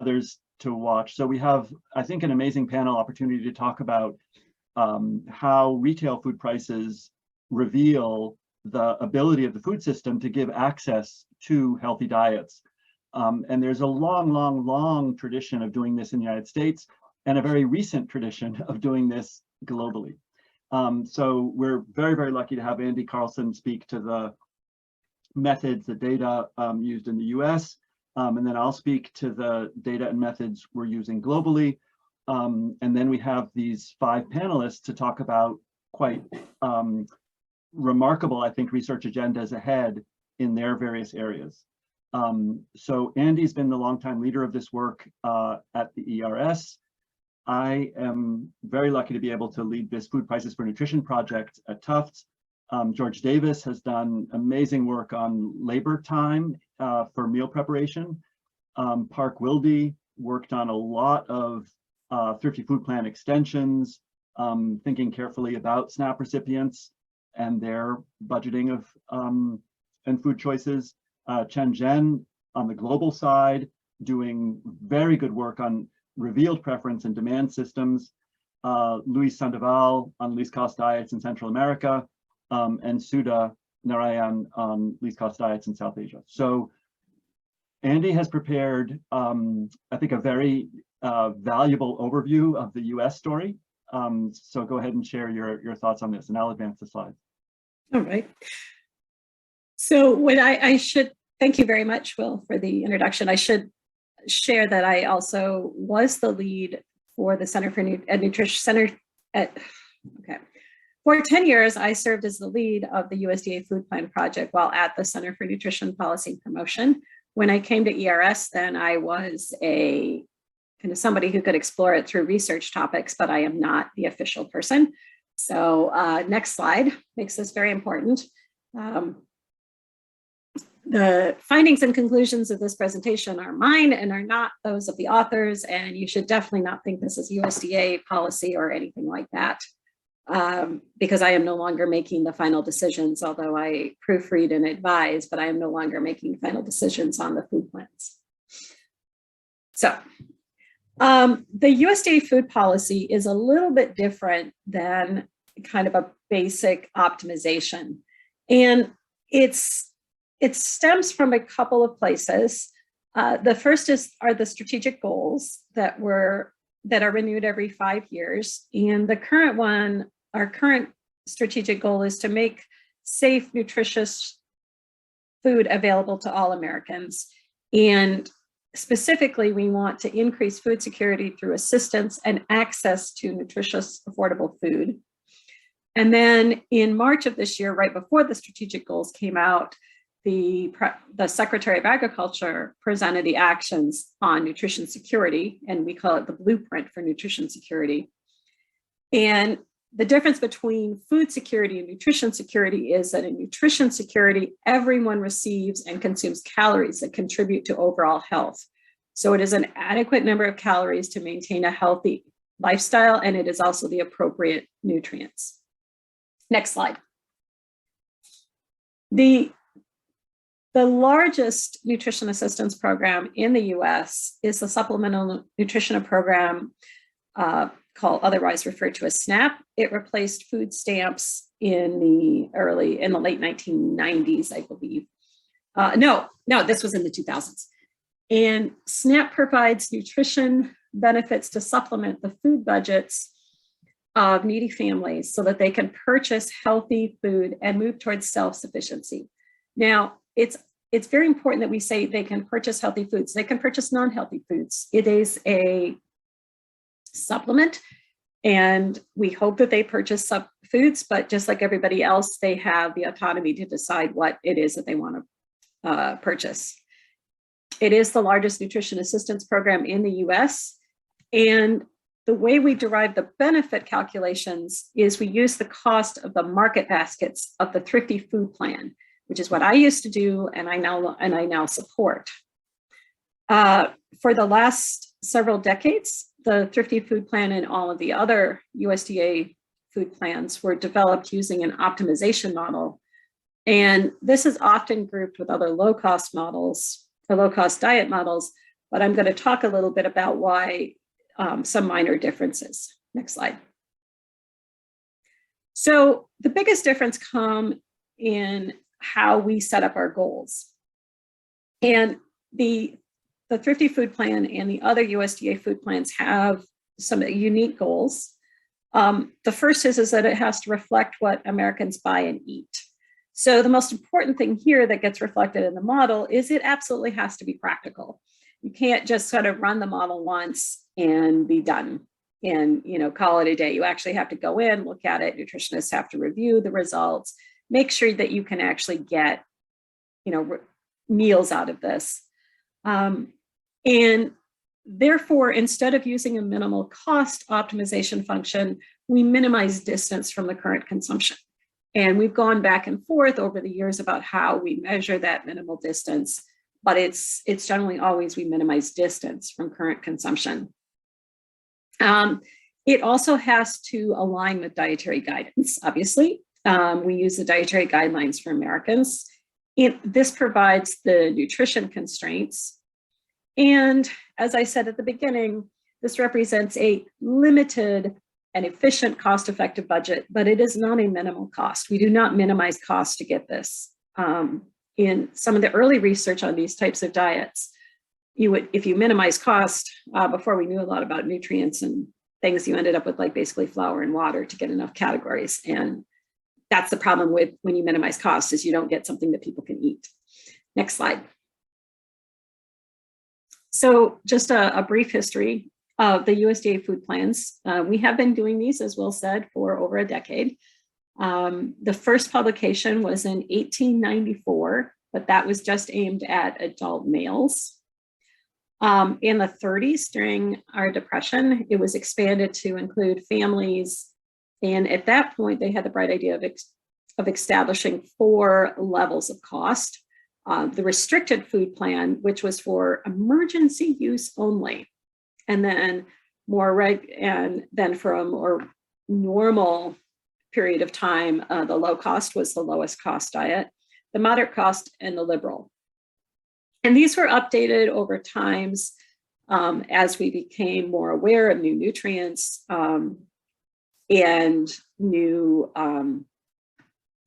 others to watch. So we have, I think, an amazing panel opportunity to talk about how retail food prices reveal the ability of the food system to give access to healthy diets. And there's a long tradition of doing this in the United States, and a very recent tradition of doing this globally. So we're very lucky to have Andy Carlson speak to the methods, the data used in the US, and then I'll speak to the data and methods we're using globally. And then we have these 5 panelists to talk about quite remarkable, I think, research agendas ahead in their various areas. So Andy's been the longtime leader of this work at the ERS. I am very lucky to be able to lead this Food Prices for Nutrition project at Tufts. George Davis has done amazing work on labor time for meal preparation. Park Wilde worked on a lot of Thrifty Food Plan extensions, thinking carefully about SNAP recipients and their budgeting of and food choices. Chen Zhen on the global side, doing very good work on revealed preference and demand systems. Luis Sandoval on least cost diets in Central America, and Sudha Narayan on least cost diets in South Asia. So Andy has prepared, I think, a very valuable overview of the US story. So go ahead and share your thoughts on this, and I'll advance the slides. All right. So what I should, thank you very much, Will, for the introduction. I should share that I also was the lead for the Center for Nutrition Center at, For 10 years, I served as the lead of the USDA Food Plan Project while at the Center for Nutrition Policy and Promotion. When I came to ERS, then I was a kind of somebody who could explore it through research topics, but I am not the official person. So next slide makes this very important. The findings and conclusions of this presentation are mine and are not those of the authors, and you should definitely not think this is USDA policy or anything like that, because I am no longer making the final decisions, although I proofread and advise, but I am no longer making final decisions on the food plans. So the USDA food policy is a little bit different than kind of a basic optimization, and it stems from a couple of places. The first are the strategic goals that are renewed every 5 years. And the current one, our current strategic goal is to make safe, nutritious food available to all Americans. And specifically, we want to increase food security through assistance and access to nutritious, affordable food. And then in March of this year, right before the strategic goals came out, the Secretary of Agriculture presented the actions on nutrition security, and we call it the blueprint for nutrition security. And the difference between food security and nutrition security is that in nutrition security, everyone receives and consumes calories that contribute to overall health. So it is an adequate number of calories to maintain a healthy lifestyle, and it is also the appropriate nutrients. Next slide. The largest nutrition assistance program in the US is the Supplemental Nutrition Program, called otherwise referred to as SNAP. It replaced food stamps in the late 1990s, I believe. No, this was in the 2000s. And SNAP provides nutrition benefits to supplement the food budgets of needy families so that they can purchase healthy food and move towards self-sufficiency. Now, it's very important that we say they can purchase healthy foods. They can purchase non-healthy foods. It is a supplement, and we hope that they purchase foods, but just like everybody else, they have the autonomy to decide what it is that they want to purchase. It is the largest nutrition assistance program in the US, and the way we derive the benefit calculations is we use the cost of the market baskets of the Thrifty Food Plan, which is what I used to do, and I now support. For the last several decades, the Thrifty Food Plan and all of the other USDA food plans were developed using an optimization model. And this is often grouped with other low-cost models or low-cost diet models, but I'm going to talk a little bit about why some minor differences. Next slide. So the biggest difference come in how we set up our goals. And the Thrifty Food Plan and the other USDA food plans have some unique goals. The first is that it has to reflect what Americans buy and eat. So the most important thing here that gets reflected in the model is it absolutely has to be practical. You can't just sort of run the model once and be done and call it a day. You actually have to go in, look at it. Nutritionists have to review the results, make sure that you can actually get meals out of this. And therefore, instead of using a minimal cost optimization function, we minimize distance from the current consumption. And we've gone back and forth over the years about how we measure that minimal distance, but it's generally always we minimize distance from current consumption. It also has to align with dietary guidance, obviously. We use the dietary guidelines for Americans. This provides the nutrition constraints. And as I said at the beginning, this represents a limited and efficient, cost-effective budget, but it is not a minimal cost. We do not minimize cost to get this. In some of the early research on these types of diets, if you minimize cost, before we knew a lot about nutrients and things, you ended up with basically flour and water to get enough categories. And that's the problem with when you minimize cost, is you don't get something that people can eat. Next slide. So just a brief history of the USDA food plans. We have been doing these, as Will said, for over a decade. The first publication was in 1894, but that was just aimed at adult males. In the 30s, during our Depression, it was expanded to include families. And at that point, they had the bright idea of establishing 4 levels of cost. The restricted food plan, which was for emergency use only. And then for a more normal period of time, the low cost was the lowest cost diet, the moderate cost, and the liberal. And these were updated over times as we became more aware of new nutrients and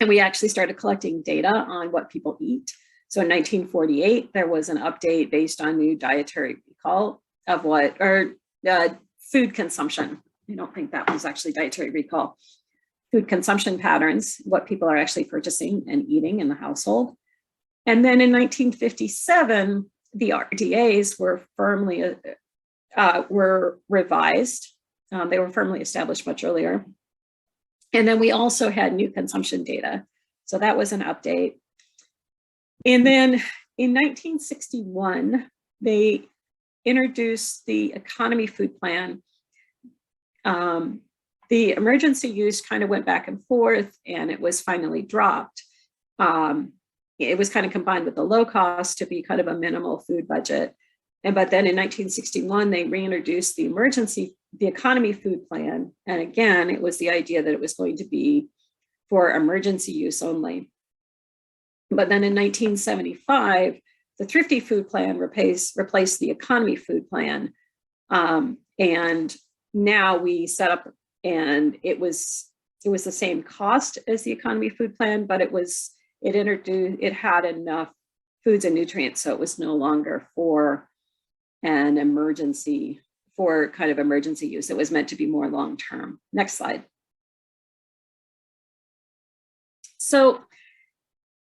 we actually started collecting data on what people eat. So in 1948, there was an update based on new dietary recall of food consumption. I don't think that was actually dietary recall. Food consumption patterns, what people are actually purchasing and eating in the household. And then in 1957, the RDAs were revised. They were firmly established much earlier. And then we also had new consumption data. So that was an update. And then in 1961, they introduced the economy food plan. The emergency use kind of went back and forth, and it was finally dropped. It was kind of combined with the low cost to be kind of a minimal food budget. But then in 1961, they reintroduced the economy food plan. And again, it was the idea that it was going to be for emergency use only. But then in 1975, the Thrifty Food Plan replaced the economy food plan. And now we set up, and it was the same cost as the economy food plan, but it had enough foods and nutrients, so it was no longer for an emergency, for kind of emergency use. It was meant to be more long-term. Next slide. So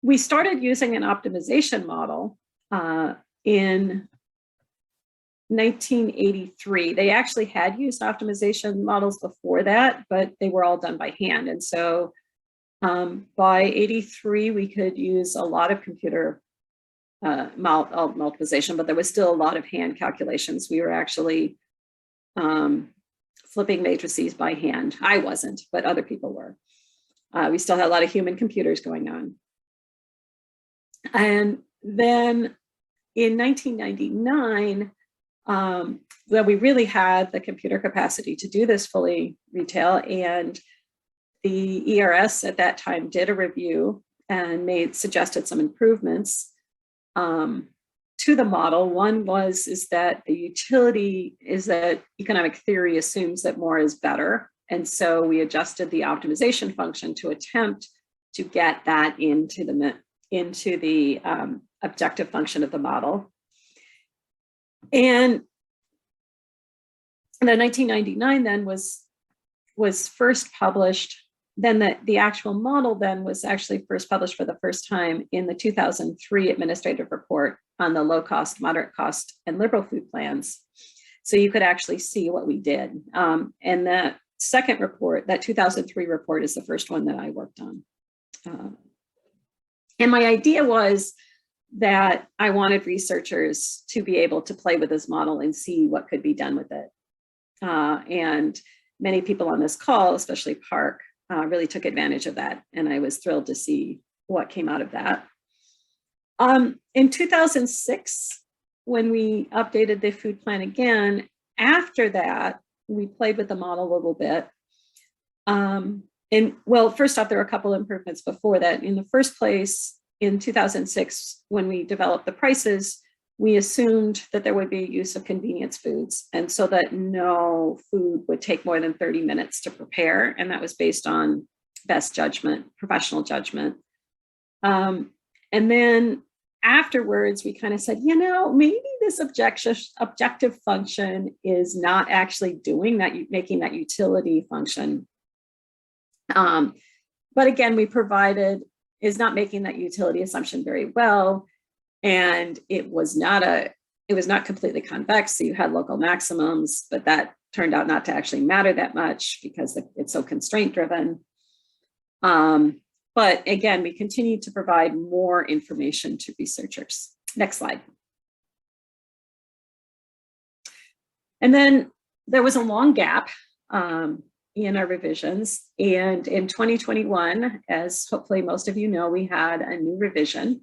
we started using an optimization model in 1983. They actually had used optimization models before that, but they were all done by hand. And so by 83, we could use a lot of computer multiplication, but there was still a lot of hand calculations. We were actually flipping matrices by hand. I wasn't, but other people were. We still had a lot of human computers going on. And then in 1999, we really had the computer capacity to do this fully retail, and the ERS at that time did a review and suggested some improvements to to the model. One is that the utility is that economic theory assumes that more is better. And so we adjusted the optimization function to attempt to get that into the objective function of the model. And the 1999 then was first published. Then the actual model then was actually first published for the first time in the 2003 administrative report on the low cost, moderate cost, and liberal food plans. So you could actually see what we did. And that second report, that 2003 report, is the first one that I worked on. And my idea was that I wanted researchers to be able to play with this model and see what could be done with it. And many people on this call, especially Park, really took advantage of that. And I was thrilled to see what came out of that. In 2006, when we updated the food plan again, after that, we played with the model a little bit. And well, first off, there were a couple of improvements before that. In the first place, in 2006, when we developed the prices, we assumed that there would be use of convenience foods, and so that no food would take more than 30 minutes to prepare. And that was based on best judgment, professional judgment. And then afterwards, we kind of said, you know, maybe this objective function is not actually doing that, making that utility function. But again, is not making that utility assumption very well. And it was not completely convex. So you had local maximums, but that turned out not to actually matter that much because it's so constraint driven. But again, we continue to provide more information to researchers. Next slide. And then there was a long gap in our revisions. And in 2021, as hopefully most of you know, we had a new revision.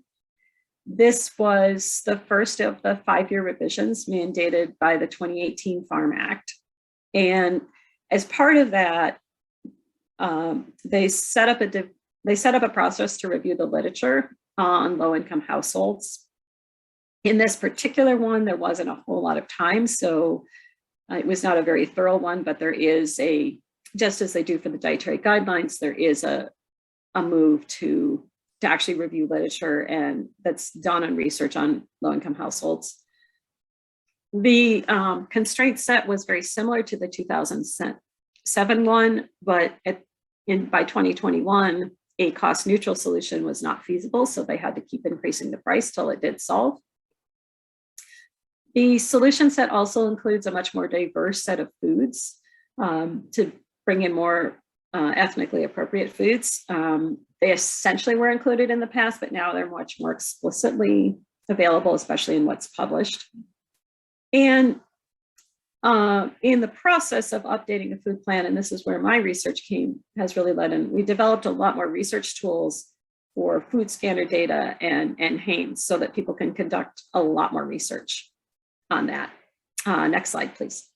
This was the first of the 5-year revisions mandated by the 2018 Farm Act. And as part of that, they set up a process to review the literature on low-income households. In this particular one, there wasn't a whole lot of time, so it was not a very thorough one, but there is just as they do for the dietary guidelines, there is a move to actually review literature, and that's done on research on low-income households. The constraint set was very similar to the 2007 one, but by 2021, a cost-neutral solution was not feasible, so they had to keep increasing the price till it did solve. The solution set also includes a much more diverse set of foods to bring in more ethnically appropriate foods. They essentially were included in the past, but now they're much more explicitly available, especially in what's published. And in the process of updating the food plan, and this is where my research has really led in, we developed a lot more research tools for food scanner data and Hanes so that people can conduct a lot more research on that. Next slide, please.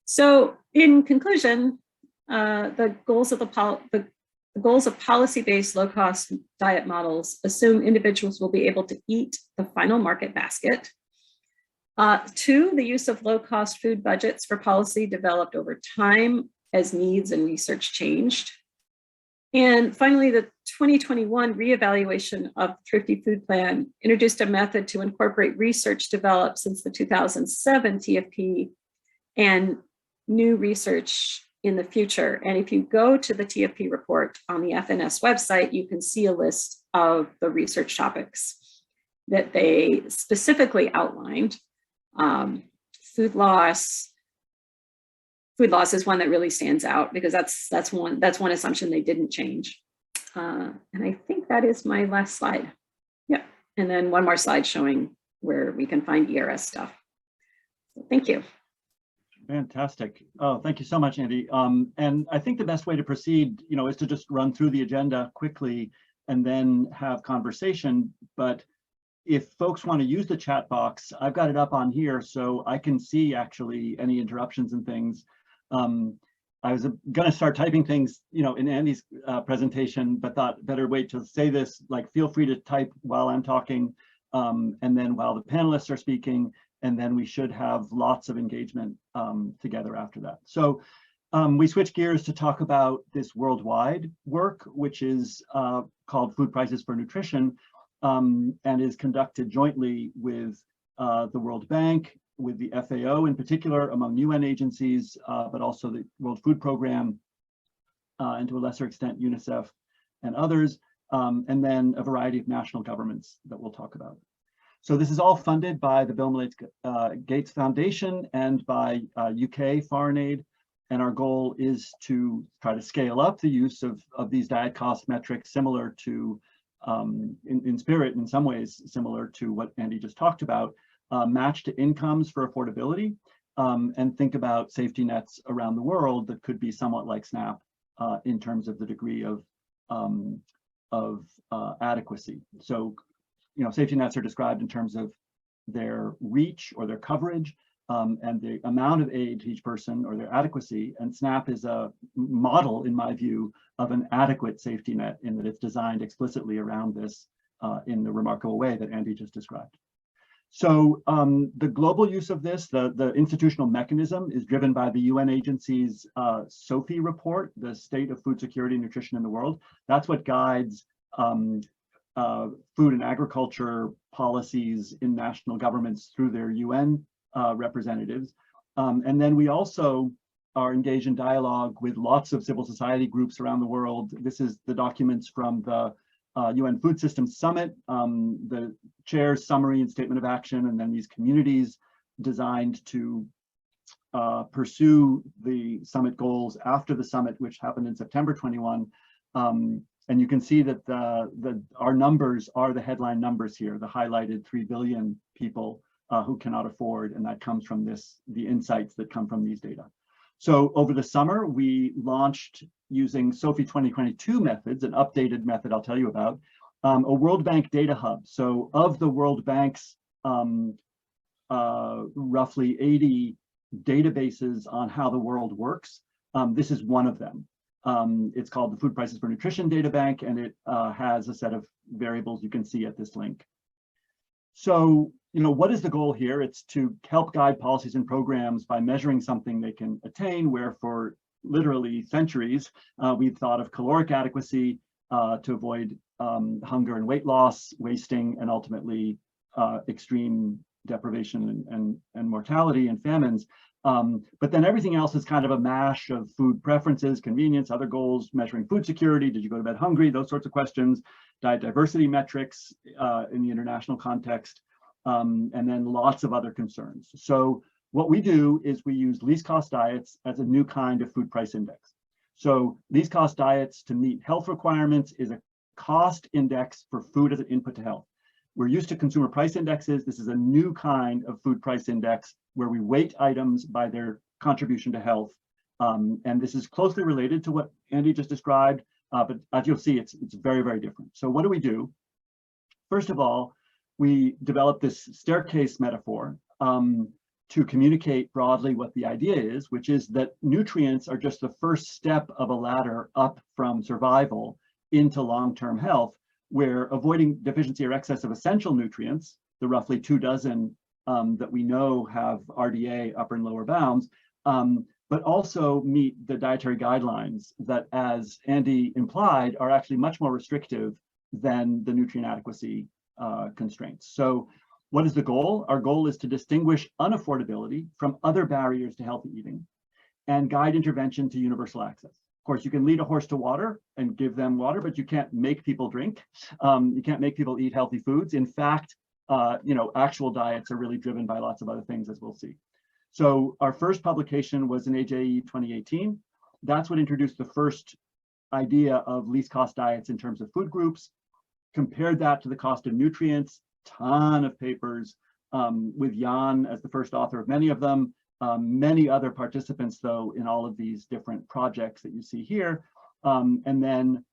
So in conclusion, the goals of policy-based low-cost diet models assume individuals will be able to eat the final market basket. 2, the use of low-cost food budgets for policy developed over time as needs and research changed. And finally, the 2021 reevaluation of the Thrifty Food Plan introduced a method to incorporate research developed since the 2007 TFP and new research in the future. And if you go to the TFP report on the FNS website, you can see a list of the research topics that they specifically outlined. Food loss is one that really stands out because that's one assumption they didn't change. And I think that is my last slide. Yeah, and then one more slide showing where we can find ERS stuff. So thank you. Fantastic. Oh, thank you so much, Andy. And I think the best way to proceed, is to just run through the agenda quickly and then have conversation. But if folks want to use the chat box, I've got it up on here so I can see actually any interruptions and things. I was going to start typing things, in Andy's presentation, but thought better wait to say this, like feel free to type while I'm talking. and then while the panelists are speaking, and then we should have lots of engagement together after that. So we switch gears to talk about this worldwide work, which is called Food Prices for Nutrition, and is conducted jointly with the World Bank, with the FAO in particular, among UN agencies, but also the World Food Program, and to a lesser extent, UNICEF and others, and then a variety of national governments that we'll talk about. So this is all funded by the Bill and Melinda Gates Foundation and by UK Foreign Aid. And our goal is to try to scale up the use of these diet cost metrics, similar to, in spirit, in some ways, similar to what Andy just talked about, match to incomes for affordability, and think about safety nets around the world that could be somewhat like SNAP in terms of the degree of adequacy. So, safety nets are described in terms of their reach or their coverage, and the amount of aid to each person or their adequacy. And SNAP is a model, in my view, of an adequate safety net in that it's designed explicitly around this in the remarkable way that Andy just described. So the global use of this, the institutional mechanism, is driven by the UN agency's SOFI report, the State of Food Security and Nutrition in the World. That's what guides food and agriculture policies in national governments through their UN representatives. And then we also are engaged in dialogue with lots of civil society groups around the world. This is the documents from the UN Food Systems Summit, the chair's summary and statement of action, and then these communities designed to pursue the summit goals after the summit, which happened in September 21. And you can see that our numbers are the headline numbers here, the highlighted 3 billion people who cannot afford, and that comes from the insights that come from these data. So over the summer, we launched, using SOFI 2022 methods, an updated method I'll tell you about, a World Bank data hub. So of the World Bank's roughly 80 databases on how the world works, this is one of them. It's called the Food Prices for Nutrition Data Bank, and it has a set of variables you can see at this link. So, what is the goal here? It's to help guide policies and programs by measuring something they can attain, where for literally centuries, we've thought of caloric adequacy to avoid hunger and weight loss, wasting, and ultimately extreme deprivation and mortality and famines. But then everything else is kind of a mash of food preferences, convenience, other goals, measuring food security, did you go to bed hungry, those sorts of questions, diet diversity metrics in the international context, and then lots of other concerns. So what we do is we use least cost diets as a new kind of food price index. So least cost diets to meet health requirements is a cost index for food as an input to health. We're used to consumer price indexes. This is a new kind of food price index where we weight items by their contribution to health. And this is closely related to what Andy just described, but as you'll see, it's very, very different. So what do? First of all, we developed this staircase metaphor to communicate broadly what the idea is, which is that nutrients are just the first step of a ladder up from survival into long-term health, where avoiding deficiency or excess of essential nutrients, the roughly 24 that we know have RDA, upper and lower bounds, but also meet the dietary guidelines that, as Andy implied, are actually much more restrictive than the nutrient adequacy constraints. So what is the goal? Our goal is to distinguish unaffordability from other barriers to healthy eating and guide intervention to universal access. Of course, you can lead a horse to water and give them water, but you can't make people drink. You can't make people eat healthy foods. In fact, actual diets are really driven by lots of other things, as we'll see. So our first publication was in AAEA 2018. That's what introduced the first idea of least cost diets in terms of food groups, compared that to the cost of nutrients, ton of papers, with Jan as the first author of many of them, many other participants, though, in all of these different projects that you see here. And then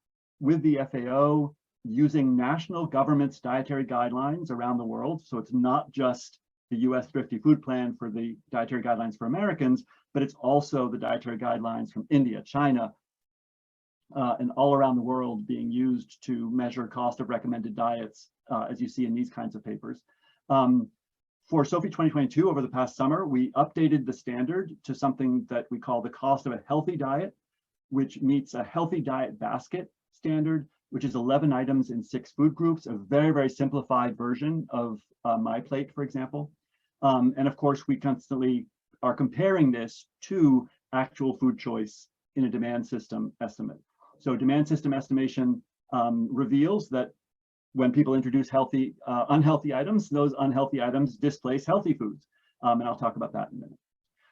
with the FAO, using national governments' dietary guidelines around the world. So it's not just the US Thrifty Food Plan for the dietary guidelines for Americans, but it's also the dietary guidelines from India, China, and all around the world being used to measure cost of recommended diets, as you see in these kinds of papers. For SOFI 2022, over the past summer, we updated the standard to something that we call the cost of a healthy diet, which meets a healthy diet basket standard, which is 11 items in 6 food groups, a very, very simplified version of My Plate, for example. And of course, we constantly are comparing this to actual food choice in a demand system estimate. So demand system estimation reveals that when people introduce unhealthy items, those unhealthy items displace healthy foods. And I'll talk about that in a minute.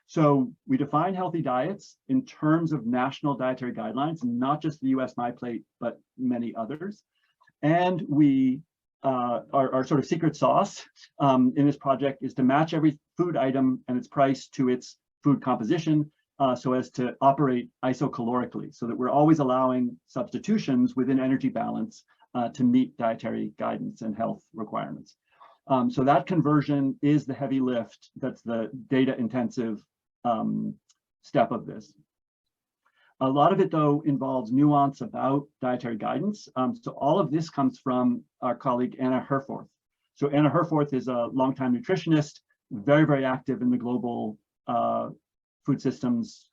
So we define healthy diets in terms of national dietary guidelines, not just the US My Plate, but many others. And we, our sort of secret sauce in this project is to match every food item and its price to its food composition, so as to operate isocalorically, so that we're always allowing substitutions within energy balance to meet dietary guidance and health requirements. So that conversion is the heavy lift. That's the data intensive step of this. A lot of it, though, involves nuance about dietary guidance. So all of this comes from our colleague, Anna Herforth. So Anna Herforth is a longtime nutritionist, very, very active in the global food systems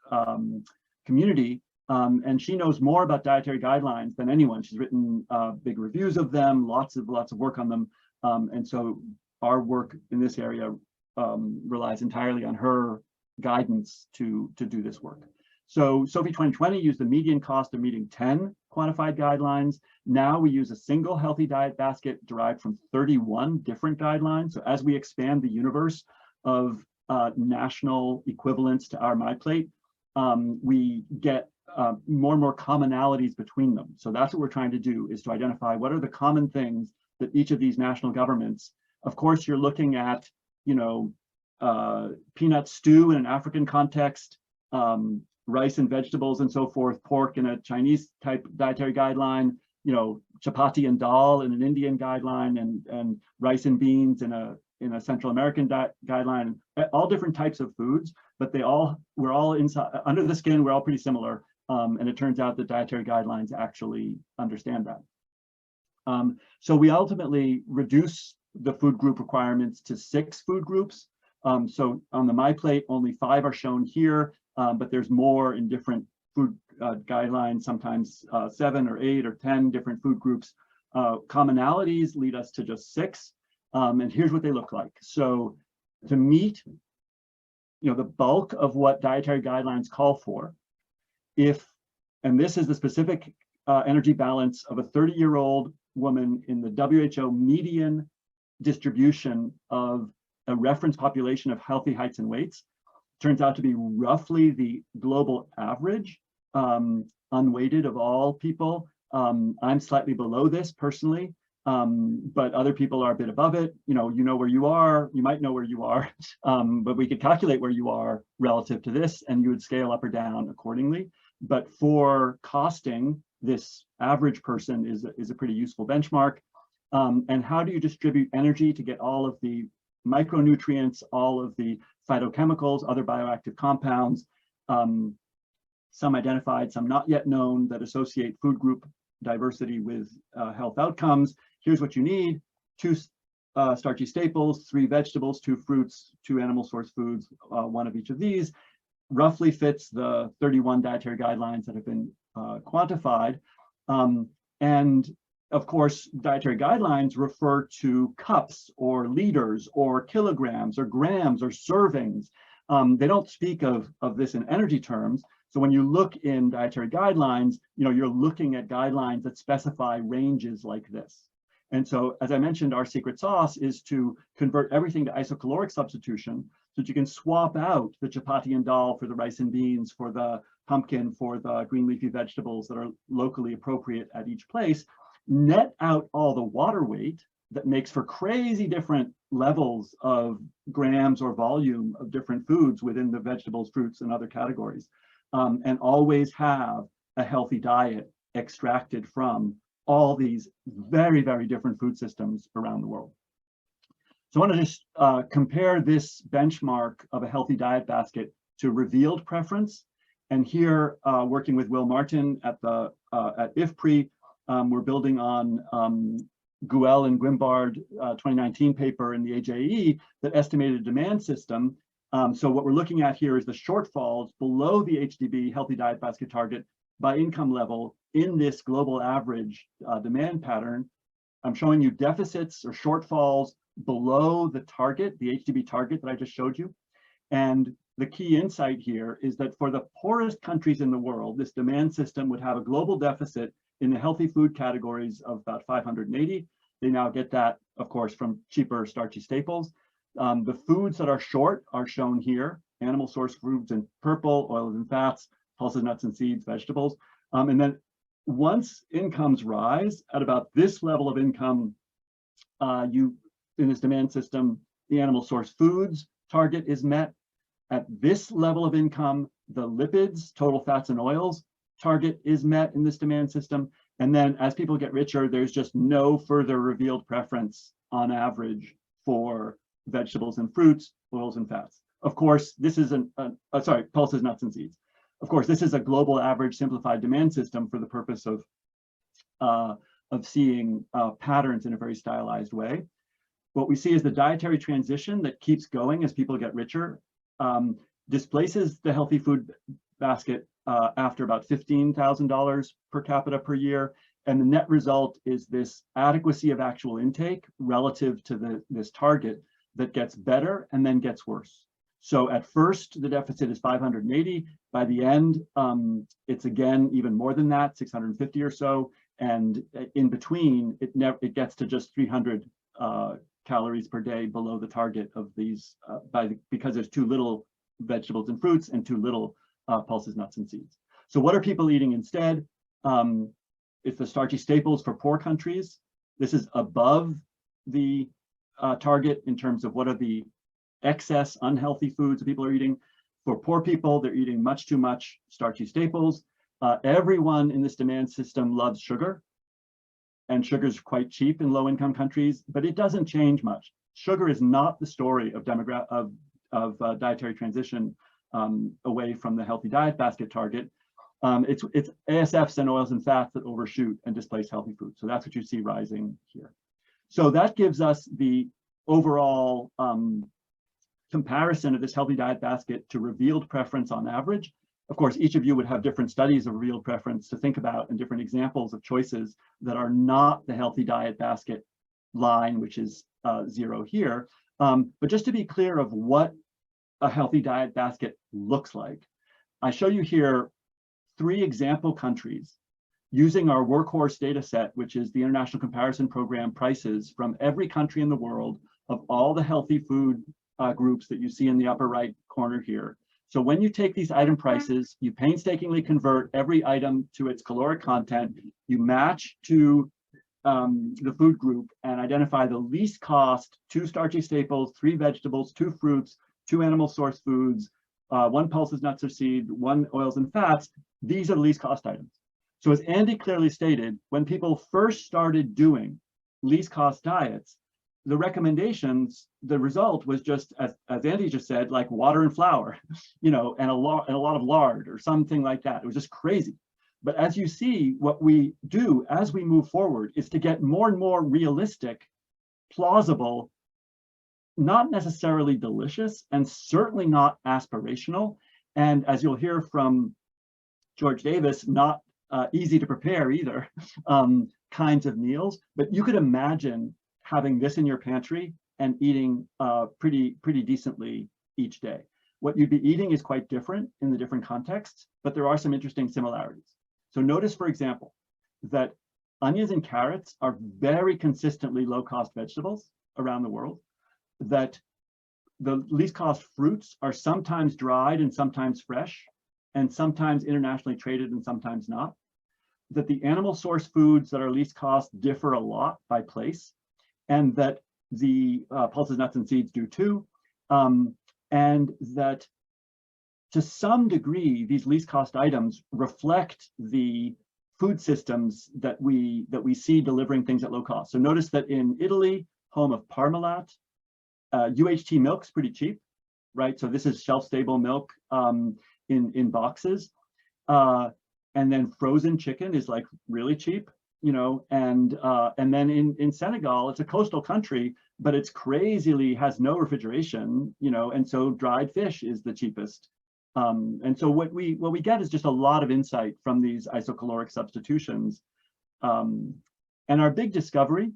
community. And she knows more about dietary guidelines than anyone. She's written big reviews of them, lots of work on them. And so our work in this area relies entirely on her guidance to do this work. So SOFI 2020 used the median cost of meeting 10 quantified guidelines. Now we use a single healthy diet basket derived from 31 different guidelines. So as we expand the universe of national equivalents to our My Plate, we get more and more commonalities between them. So that's what we're trying to do, is to identify what are the common things that each of these national governments. Of course, you're looking at, peanut stew in an African context, rice and vegetables and so forth, pork in a Chinese type dietary guideline, chapati and dal in an Indian guideline, and rice and beans in a Central American guideline, all different types of foods, but we're all inside, under the skin, we're all pretty similar. And it turns out that dietary guidelines actually understand that. So we ultimately reduce the food group requirements to 6 food groups. So on the My Plate, only 5 are shown here, but there's more in different food guidelines, sometimes 7 or 8 or 10 different food groups. Commonalities lead us to just 6. And here's what they look like. So to meet the bulk of what dietary guidelines call for, and this is the specific energy balance of a 30-year-old woman in the WHO median distribution of a reference population of healthy heights and weights, turns out to be roughly the global average, unweighted of all people. I'm slightly below this personally, but other people are a bit above it. You know where you are, you might know where you are, but we could calculate where you are relative to this, and you would scale up or down accordingly. But for costing, this average person is a pretty useful benchmark. And how do you distribute energy to get all of the micronutrients, all of the phytochemicals, other bioactive compounds, some identified, some not yet known, that associate food group diversity with health outcomes? Here's what you need: 2 starchy staples, 3 vegetables, 2 fruits, 2 animal source foods, 1 of each of these. Roughly fits the 31 dietary guidelines that have been quantified. And of course, dietary guidelines refer to cups or liters or kilograms or grams or servings. They don't speak of this in energy terms. So when you look in dietary guidelines, you're looking at guidelines that specify ranges like this. And so, as I mentioned, our secret sauce is to convert everything to isocaloric substitution, so that you can swap out the chapati and dal for the rice and beans, for the pumpkin, for the green leafy vegetables that are locally appropriate at each place, net out all the water weight that makes for crazy different levels of grams or volume of different foods within the vegetables, fruits, and other categories, and always have a healthy diet extracted from all these very, very different food systems around the world. So I want to just compare this benchmark of a healthy diet basket to revealed preference. And here, working with Will Martin at IFPRI, we're building on Guel and Guimbard 2019 paper in the AAEA that estimated a demand system. So what we're looking at here is the shortfalls below the HDB healthy diet basket target by income level in this global average demand pattern. I'm showing you deficits or shortfalls below the target, the HDB target that I just showed you. And the key insight here is that for the poorest countries in the world, this demand system would have a global deficit in the healthy food categories of about 580. They now get that, of course, from cheaper starchy staples. The foods that are short are shown here: animal source foods in purple, oils and fats, pulses, nuts and seeds, vegetables. And then once incomes rise at about this level of income, in this demand system, the animal source foods target is met. At this level of income, the lipids, total fats and oils target is met in this demand system. And then as people get richer, there's just no further revealed preference on average for vegetables and fruits, oils and fats. Of course, this is pulses, nuts and seeds. Of course, this is a global average simplified demand system for the purpose of seeing patterns in a very stylized way. What we see is the dietary transition that keeps going as people get richer, displaces the healthy food basket after about $15,000 per capita per year. And the net result is this adequacy of actual intake relative to this target that gets better and then gets worse. So at first, the deficit is 580. By the end, it's again even more than that, 650 or so. And in between, it gets to just 300 calories per day below the target of these, because there's too little vegetables and fruits and too little pulses, nuts, and seeds. So what are people eating instead? It's the starchy staples for poor countries. This is above the target in terms of what are the excess unhealthy foods that people are eating. For poor people, they're eating much too much starchy staples. Everyone in this demand system loves sugar, and sugar is quite cheap in low-income countries, but it doesn't change much. Sugar is not the story of dietary transition away from the healthy diet basket target. It's ASFs and oils and fats that overshoot and displace healthy food. So that's what you see rising here. So that gives us the overall comparison of this healthy diet basket to revealed preference on average. Of course, each of you would have different studies of revealed preference to think about and different examples of choices that are not the healthy diet basket line, which is 0 here. But just to be clear of what a healthy diet basket looks like, I show you here 3 example countries using our workhorse data set, which is the International Comparison Program prices from every country in the world of all the healthy food groups that you see in the upper right corner here. So when you take these item prices, you painstakingly convert every item to its caloric content, you match to the food group and identify the least cost, 2 starchy staples, 3 vegetables, 2 fruits, 2 animal source foods, 1 pulses, nuts or seed, 1 oils and fats. These are the least cost items. So as Andy clearly stated, when people first started doing least cost diets, the recommendations, the result was just, as Andy just said, like water and flour, and a lot of lard or something like that. It was just crazy. But as you see, what we do as we move forward is to get more and more realistic, plausible, not necessarily delicious, and certainly not aspirational. And as you'll hear from George Davis, not easy to prepare either, kinds of meals. But you could imagine having this in your pantry and eating pretty decently each day. What you'd be eating is quite different in the different contexts, but there are some interesting similarities. So notice, for example, that onions and carrots are very consistently low-cost vegetables around the world, that the least cost fruits are sometimes dried and sometimes fresh, and sometimes internationally traded and sometimes not, that the animal source foods that are least cost differ a lot by place, and that the pulses, nuts, and seeds do too, and that to some degree, these least cost items reflect the food systems that we see delivering things at low cost. So notice that in Italy, home of Parmalat, UHT milk's pretty cheap. right? So this is shelf-stable milk in boxes. And then frozen chicken is like really cheap, you know, and then in Senegal, it's a coastal country, but it's crazily has no refrigeration, you know, and so dried fish is the cheapest. And so what we get is just a lot of insight from these isocaloric substitutions. And our big discovery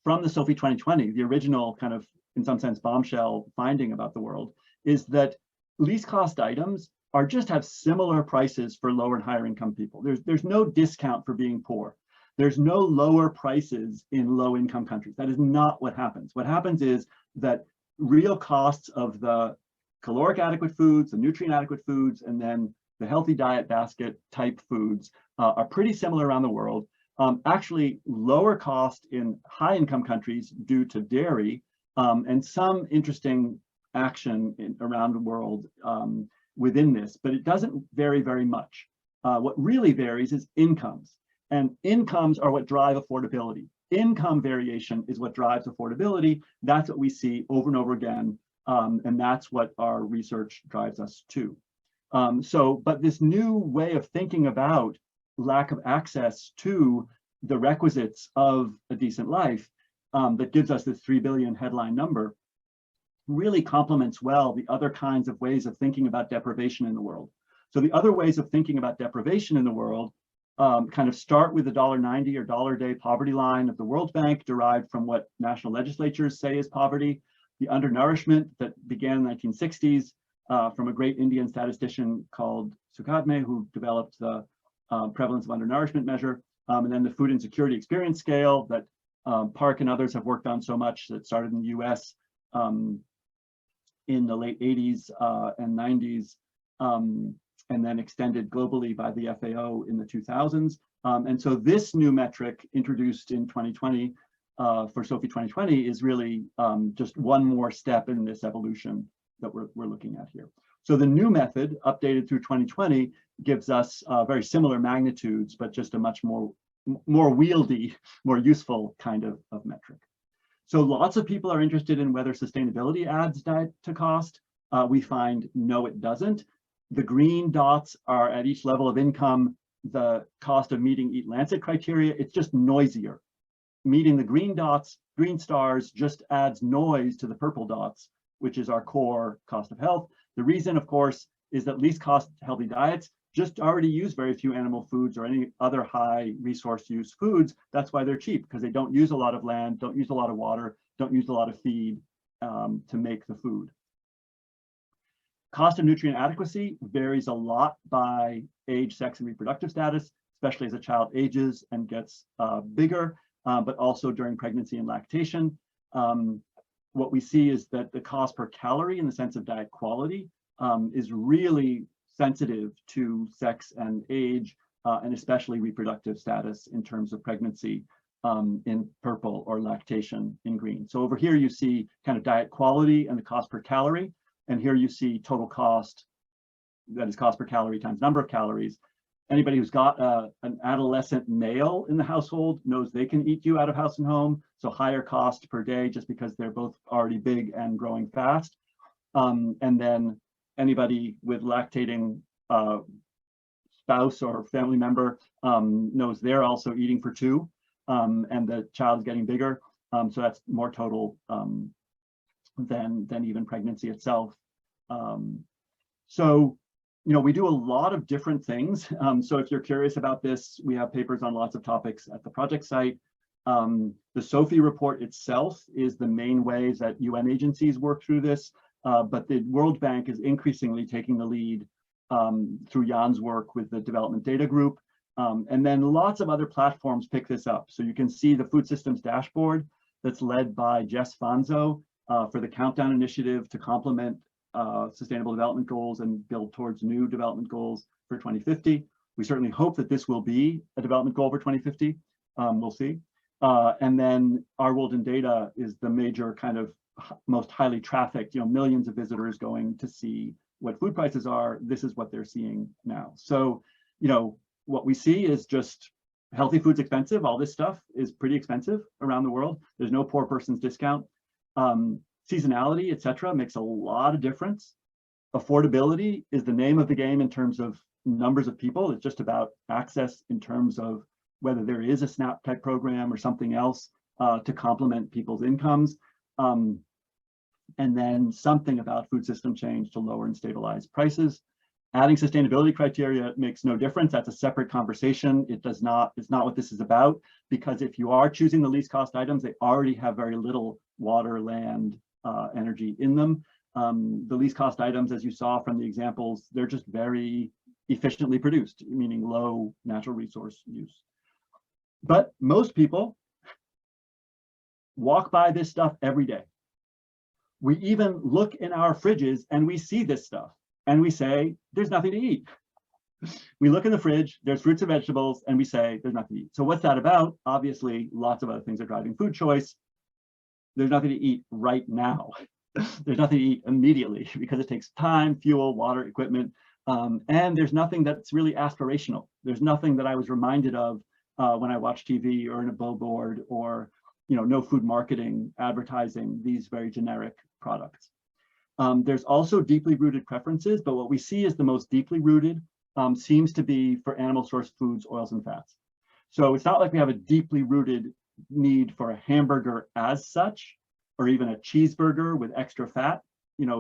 from the SOFI 2020, the original kind of, in some sense, bombshell finding about the world, is that least cost items are just have similar prices for lower and higher income people. There's no discount for being poor. There's no lower prices in low income countries. That is not what happens. What happens is that real costs of the caloric adequate foods, the nutrient adequate foods, and then the healthy diet basket type foods are pretty similar around the world. Actually lower cost in high income countries due to dairy, and some interesting action around the world within this, but it doesn't vary very much. What really varies is incomes, and incomes are what drive affordability. Income variation is what drives affordability. That's what we see over and over again, and that's what our research drives us to. But this new way of thinking about lack of access to the requisites of a decent life that gives us this 3 billion headline number really complements well the other kinds of ways of thinking about deprivation in the world. So the other ways of thinking about deprivation in the world kind of start with the $1.90 or dollar a day poverty line of the World Bank, derived from what national legislatures say is poverty, the undernourishment that began in the 1960s from a great Indian statistician called Sukadme, who developed the prevalence of undernourishment measure, and then the food insecurity experience scale that Park and others have worked on so much, that started in the US in the late 80s and 90s, and then extended globally by the FAO in the 2000s. And so this new metric introduced in 2020 for SOFI 2020 is really just one more step in this evolution that we're looking at here. So the new method, updated through 2020, gives us very similar magnitudes, but just a much more wieldy, more useful kind of metric. So lots of people are interested in whether sustainability adds diet to cost. We find no, it doesn't. The green dots are at each level of income, the cost of meeting Eat Lancet criteria. It's just noisier. Meeting the green dots, green stars, just adds noise to the purple dots, which is our core cost of health. The reason, of course, is that least cost healthy diets just already use very few animal foods or any other high resource use foods. That's why they're cheap, because they don't use a lot of land, don't use a lot of water, don't use a lot of feed to make the food. Cost of nutrient adequacy varies a lot by age, sex, and reproductive status, especially as a child ages and gets bigger, but also during pregnancy and lactation. What we see is that the cost per calorie in the sense of diet quality is really sensitive to sex and age, and especially reproductive status in terms of pregnancy in purple, or lactation in green. So over here you see kind of diet quality and the cost per calorie, and here you see total cost, that is cost per calorie times number of calories. Anybody who's got an adolescent male in the household knows they can eat you out of house and home, so higher cost per day just because they're both already big and growing fast. And then anybody with lactating spouse or family member knows they're also eating for two, and the child's getting bigger. So that's more total than even pregnancy itself. So, you know, we do a lot of different things. So if you're curious about this, we have papers on lots of topics at the project site. The SOFI report itself is the main ways that UN agencies work through this, but the World Bank is increasingly taking the lead through Jan's work with the Development Data Group. And then lots of other platforms pick this up. So you can see the Food Systems Dashboard that's led by Jess Fanzo for the Countdown Initiative to complement Sustainable Development Goals and build towards new development goals for 2050. We certainly hope that this will be a development goal for 2050. We'll see. And then Our World in Data is the major kind of most highly trafficked, you know, millions of visitors going to see what food prices are. This is what they're seeing now. So, you know, what we see is just healthy food's expensive. All this stuff is pretty expensive around the world. There's no poor person's discount. seasonality, et cetera, makes a lot of difference. Affordability is the name of the game in terms of numbers of people. It's just about access in terms of whether there is a SNAP type program or something else to complement people's incomes. And then something about food system change to lower and stabilize prices. Adding sustainability criteria makes no difference. That's a separate conversation. It's not what this is about, because if you are choosing the least cost items, they already have very little water, land, energy in them. The least cost items, as you saw from the examples, they're just very efficiently produced, meaning low natural resource use. But most people walk by this stuff every day. We even look in our fridges and we see this stuff and we say, there's nothing to eat. We look in the fridge, there's fruits and vegetables, and we say, there's nothing to eat. So what's that about? Obviously, lots of other things are driving food choice. There's nothing to eat right now. There's nothing to eat immediately because it takes time, fuel, water, equipment, and there's nothing that's really aspirational. There's nothing that I was reminded of when I watch TV or in a billboard or no food marketing advertising these very generic products. There's also deeply rooted preferences, but what we see is the most deeply rooted seems to be for animal source foods, oils, and fats. So it's not like we have a deeply rooted need for a hamburger as such, or even a cheeseburger with extra fat.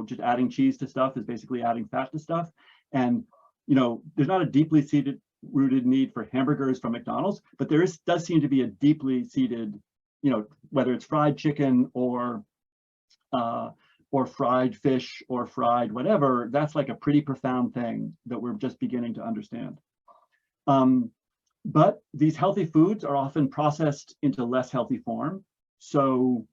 Just adding cheese to stuff is basically adding fat to stuff. And there's not a deeply rooted need for hamburgers from McDonald's, but there does seem to be a deeply seated, whether it's fried chicken or fried fish or fried whatever, that's like a pretty profound thing that we're just beginning to understand. But these healthy foods are often processed into less healthy form. So,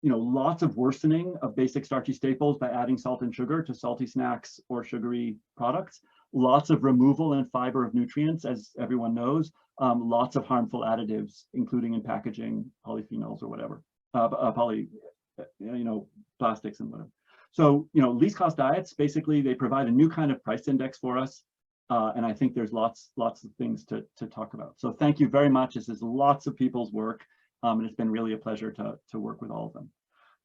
lots of worsening of basic starchy staples by adding salt and sugar to salty snacks or sugary products. Lots of removal and fiber of nutrients, as everyone knows. Lots of harmful additives, including in packaging, polyphenols or whatever, plastics and whatever. So, least cost diets, basically, they provide a new kind of price index for us. And I think there's lots of things to talk about. So thank you very much. This is lots of people's work. And it's been really a pleasure to work with all of them.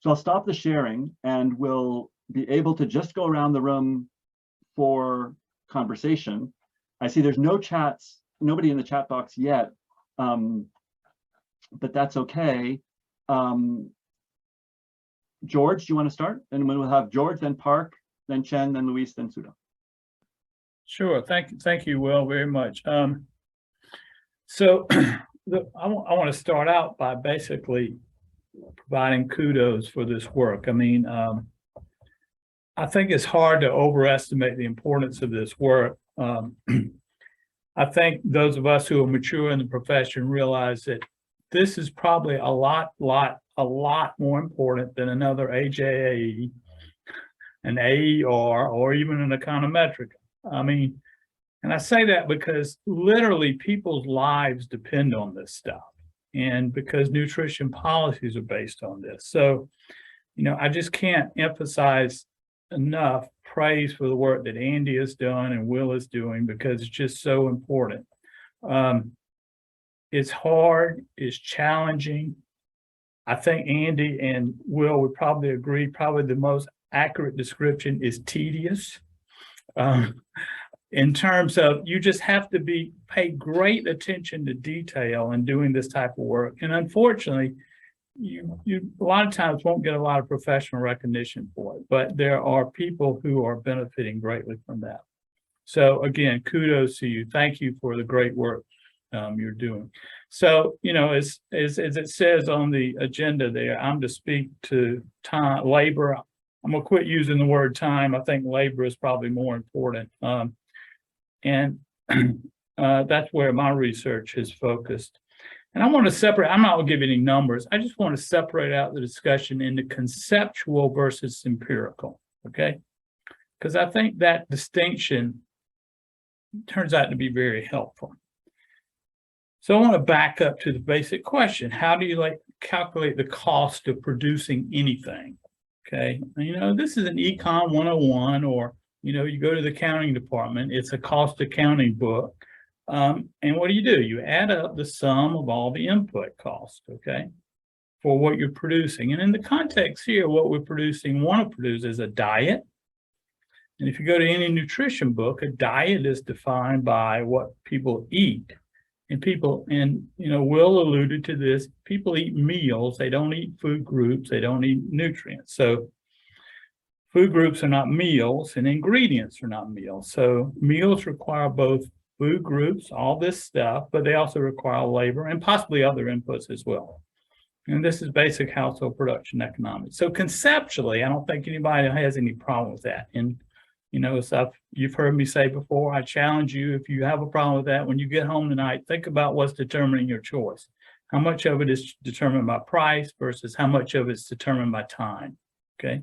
So I'll stop the sharing and we'll be able to just go around the room for conversation. I see there's no chats, nobody in the chat box yet, but that's okay. George, do you want to start? And we'll have George, then Park, then Chen, then Luis, then Sudha. Sure. Thank you, Will, very much. So I want to start out by basically providing kudos for this work. I mean, I think it's hard to overestimate the importance of this work. I think those of us who are mature in the profession realize that this is probably a lot more important than another AJAE, an AER, or even an econometric. I mean, and I say that because literally people's lives depend on this stuff, and because nutrition policies are based on this. So, I just can't emphasize enough praise for the work that Andy has done and Will is doing, because it's just so important. It's hard, it's challenging. I think Andy and Will would probably agree, probably the most accurate description is tedious. In terms of, you just have to pay great attention to detail in doing this type of work. And unfortunately, you a lot of times won't get a lot of professional recognition for it, but there are people who are benefiting greatly from that. So again, kudos to you. Thank you for the great work you're doing. So, as it says on the agenda there, I'm to speak to time, labor. I'm gonna quit using the word time. I think labor is probably more important. And that's where my research is focused. And I want to separate, I'm not going to give any numbers. I just want to separate out the discussion into conceptual versus empirical, okay? Because I think that distinction turns out to be very helpful. So I want to back up to the basic question. How do you calculate the cost of producing anything? Okay, this is an Econ 101, or you go to the accounting department, it's a cost accounting book. And what do? You add up the sum of all the input costs, okay? for what you're producing. And in the context here, what we're producing, want to produce is a diet. And if you go to any nutrition book, a diet is defined by what people eat. And Will alluded to this, people eat meals, they don't eat food groups, they don't eat nutrients. So food groups are not meals and ingredients are not meals. So meals require both food groups, all this stuff, but they also require labor and possibly other inputs as well. And this is basic household production economics. So conceptually, I don't think anybody has any problem with that. And you've heard me say before, I challenge you, if you have a problem with that, when you get home tonight, think about what's determining your choice. How much of it is determined by price versus how much of it's determined by time, okay?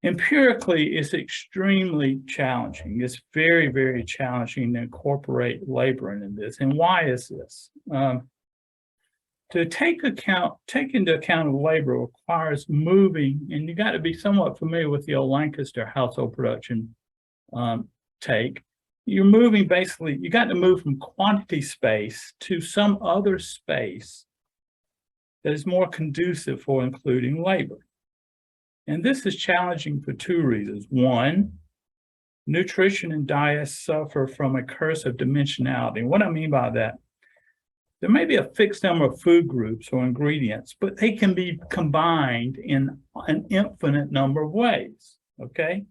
Empirically, it's extremely challenging. It's very, very challenging to incorporate labor into this. And why is this? To take into account of labor requires moving, and you got to be somewhat familiar with the old Lancaster household production take. You're moving basically, you got to move from quantity space to some other space that is more conducive for including labor. And this is challenging for two reasons. One, nutrition and diet suffer from a curse of dimensionality. And what I mean by that, there may be a fixed number of food groups or ingredients, but they can be combined in an infinite number of ways, okay?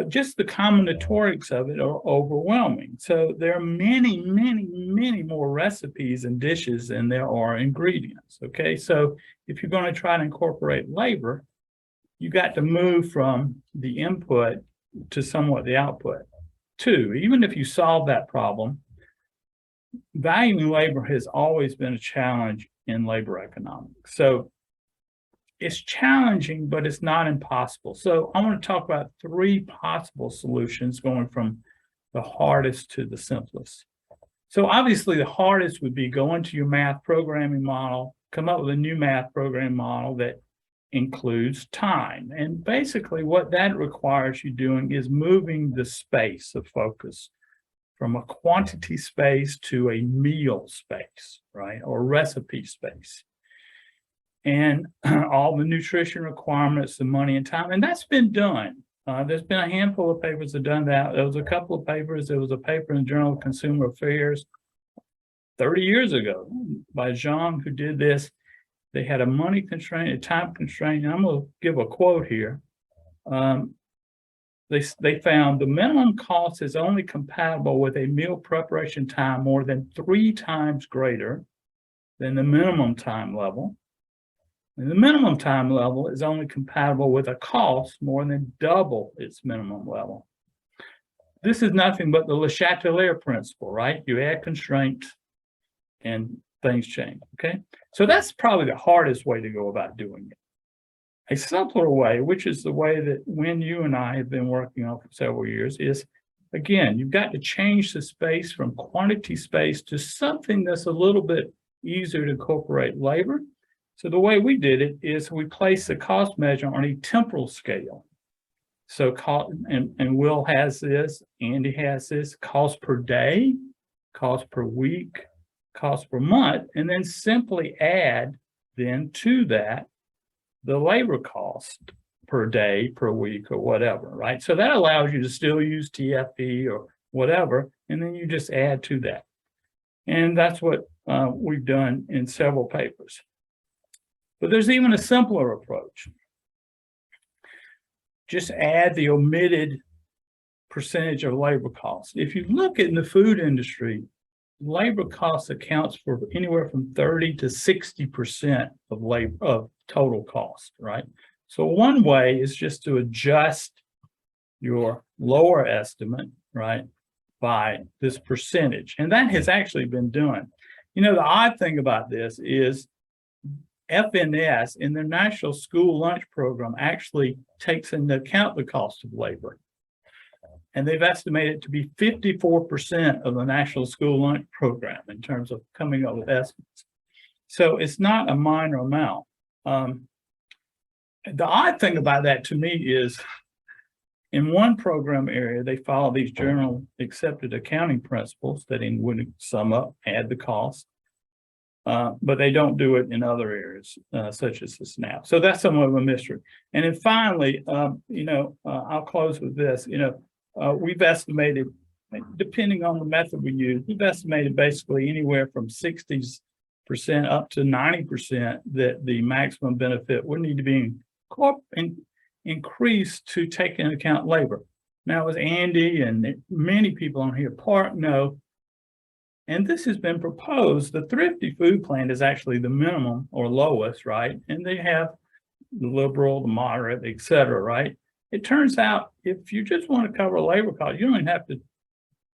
Just the combinatorics of it are overwhelming. So there are many, many, many more recipes and dishes than there are ingredients, okay? So if you're going to try to incorporate labor, you got to move from the input to somewhat the output. Two, even if you solve that problem, valuing labor has always been a challenge in labor economics. So it's challenging, but it's not impossible. So I want to talk about three possible solutions going from the hardest to the simplest. So obviously the hardest would be go into your math programming model, come up with a new math programming model that includes time. And basically what that requires you doing is moving the space of focus from a quantity space to a meal space, right? Or recipe space. And all the nutrition requirements, the money and time, and that's been done. There's been a handful of papers that have done that. There was a couple of papers. There was a paper in the Journal of Consumer Affairs 30 years ago by Zhang, who did this. They had a money constraint, a time constraint, and I'm going to give a quote here. They found the minimum cost is only compatible with a meal preparation time more than 3 times greater than the minimum time level. And the minimum time level is only compatible with a cost more than double its minimum level. This is nothing but the Le Chatelier principle, right? You add constraints and things change, okay? So that's probably the hardest way to go about doing it. A simpler way, which is the way that when you and I have been working on for several years, is, again, you've got to change the space from quantity space to something that's a little bit easier to incorporate labor. So the way we did it is we placed the cost measure on a temporal scale. So and Will has this, Andy has this, cost per day, cost per week, cost per month, and then simply add then to that the labor cost per day, per week, or whatever, right? So that allows you to still use TFE or whatever, and then you just add to that. And that's what we've done in several papers. But there's even a simpler approach. Just add the omitted percentage of labor costs. If you look in the food industry, labor costs accounts for anywhere from 30 to 60% of labor of total cost, right? So one way is just to adjust your lower estimate, right, by this percentage. And that has actually been done. The odd thing about this is FNS in their National School Lunch Program actually takes into account the cost of labor. And they've estimated to be 54% of the National School Lunch Program in terms of coming up with estimates. So it's not a minor amount. The odd thing about that to me is in one program area, they follow these general accepted accounting principles that would sum up, add the cost. but they don't do it in other areas, such as the SNAP. So that's somewhat of a mystery. And then finally, I'll close with this. We've estimated, depending on the method we use, we've estimated basically anywhere from 60% up to 90% that the maximum benefit would need to be increased to take into account labor. Now, as Andy and many people on here know, and this has been proposed, the thrifty food plan is actually the minimum or lowest, right? And they have the liberal, the moderate, et cetera, right? It turns out if you just want to cover labor costs, you don't even have to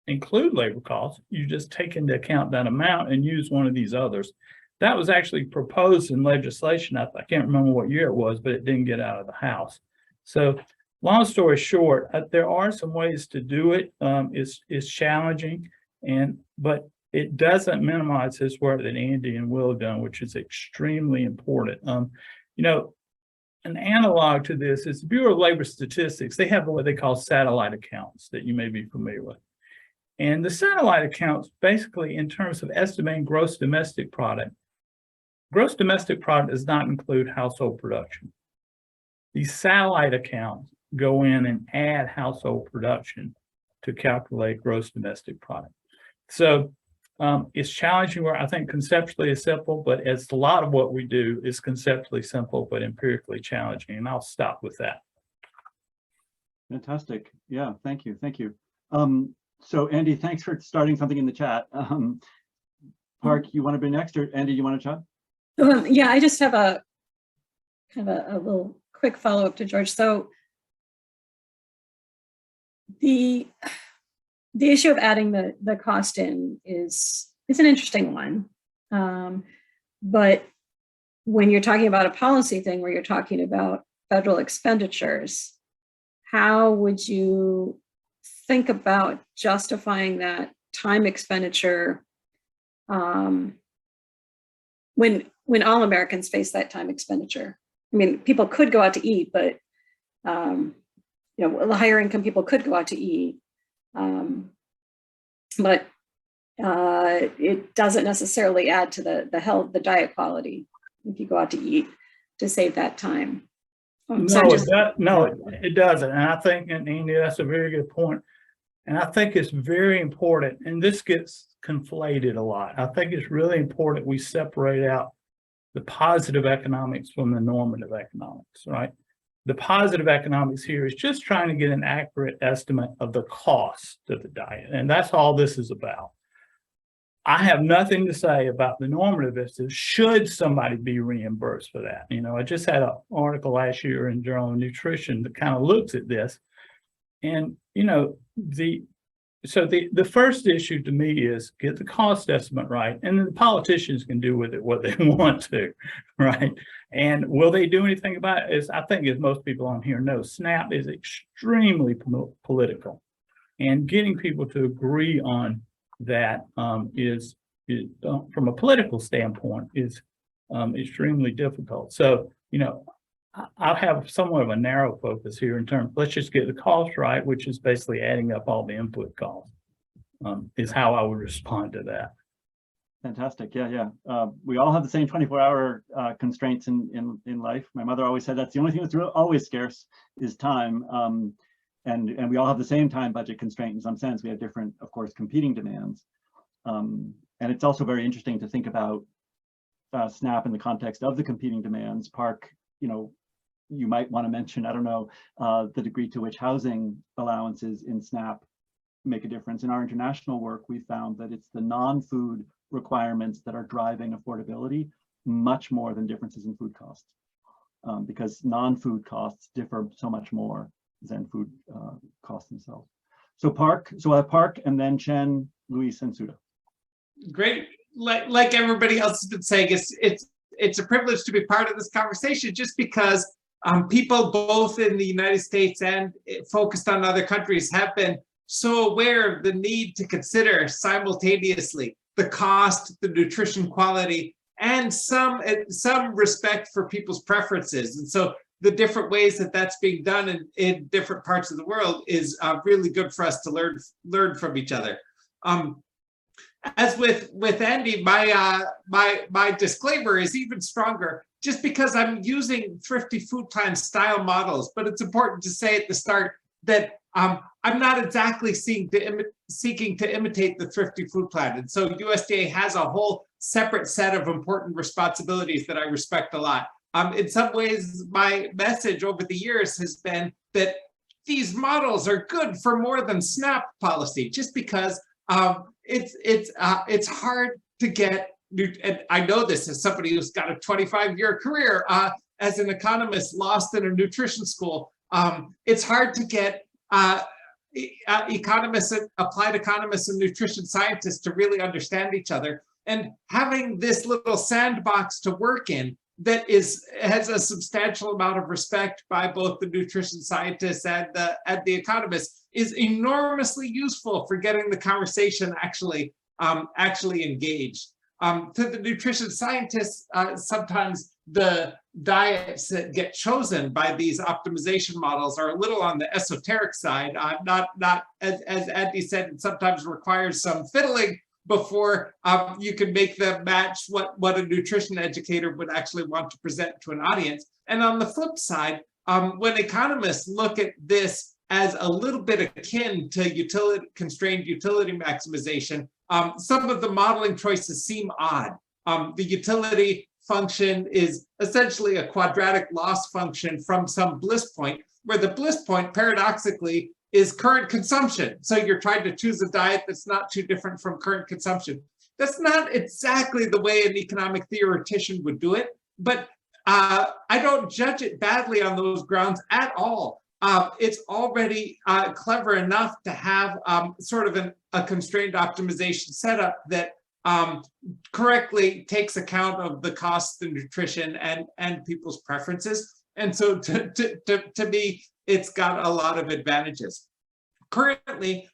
include labor costs. You just take into account that amount and use one of these others. That was actually proposed in legislation. I can't remember what year it was, but it didn't get out of the House. So long story short, there are some ways to do it. It's challenging, but it doesn't minimize his work that Andy and Will have done, which is extremely important. An analog to this is the Bureau of Labor Statistics. They have what they call satellite accounts that you may be familiar with. And the satellite accounts, basically in terms of estimating gross domestic product does not include household production. These satellite accounts go in and add household production to calculate gross domestic product. So it's challenging where I think conceptually is simple, but it's a lot of what we do is conceptually simple, but empirically challenging. And I'll stop with that. Fantastic. Yeah, thank you. Thank you. So Andy, thanks for starting something in the chat. Park, you want to be next, or Andy, you want to chat? Yeah, I just have a kind of a little quick follow-up to George. So the issue of adding the cost in is an interesting one. But when you're talking about a policy thing where you're talking about federal expenditures, how would you think about justifying that time expenditure when all Americans face that time expenditure? I mean, people could go out to eat, but the higher income people could go out to eat. But it doesn't necessarily add to the diet quality if you go out to eat to save that time. It doesn't. And I think, and Andy, that's a very good point. And I think it's very important, and this gets conflated a lot. I think it's really important we separate out the positive economics from the normative economics, right? The positive economics here is just trying to get an accurate estimate of the cost of the diet. And that's all this is about. I have nothing to say about the normative issues. Should somebody be reimbursed for that? I just had an article last year in Journal of Nutrition that kind of looks at this. And, the first issue to me is get the cost estimate right. And then the politicians can do with it what they want to, right? And will they do anything about it? I think, as most people on here know, SNAP is extremely political. And getting people to agree on that is from a political standpoint, is extremely difficult. So, I'll have somewhat of a narrow focus here in terms, let's just get the cost right, which is basically adding up all the input costs, is how I would respond to that. Fantastic. Yeah. We all have the same 24-hour constraints in life. My mother always said that's the only thing that's always scarce is time. And we all have the same time budget constraint in some sense. We have different, of course, competing demands. And it's also very interesting to think about SNAP in the context of the competing demands. Park, you might want to mention, I don't know, the degree to which housing allowances in SNAP make a difference. In our international work, we found that it's the non-food requirements that are driving affordability much more than differences in food costs, because non-food costs differ so much more than food costs themselves. So Park, Park, and then Chen, Luis, and Suda. Great. Like everybody else has been saying, it's a privilege to be part of this conversation, just because people both in the United States and focused on other countries have been so aware of the need to consider simultaneously the cost, the nutrition quality, and some respect for people's preferences. And so the different ways that that's being done in different parts of the world is really good for us to learn from each other. as with Andy, my disclaimer is even stronger, just because I'm using Thrifty Food Plan style models. But it's important to say at the start that I'm not exactly seeking to imitate the Thrifty Food Plan. And so USDA has a whole separate set of important responsibilities that I respect a lot. In some ways, my message over the years has been that these models are good for more than SNAP policy, just because it's hard to get, and I know this as somebody who's got a 25-year career as an economist lost in a nutrition school. It's hard to get economists, applied economists and nutrition scientists to really understand each other. And having this little sandbox to work in that has a substantial amount of respect by both the nutrition scientists and the economists is enormously useful for getting the conversation actually engaged. To the nutrition scientists, sometimes the diets that get chosen by these optimization models are a little on the esoteric side. Not as Andy said, it sometimes requires some fiddling before you can make them match what a nutrition educator would actually want to present to an audience. And on the flip side, when economists look at this as a little bit akin to constrained utility maximization, some of the modeling choices seem odd. The utility function is essentially a quadratic loss function from some bliss point, where the bliss point paradoxically is current consumption. So you're trying to choose a diet that's not too different from current consumption. That's not exactly the way an economic theoretician would do it, but I don't judge it badly on those grounds at all. It's already clever enough to have sort of a constrained optimization setup that correctly takes account of the costs of nutrition and people's preferences. And so to me, it's got a lot of advantages. Currently,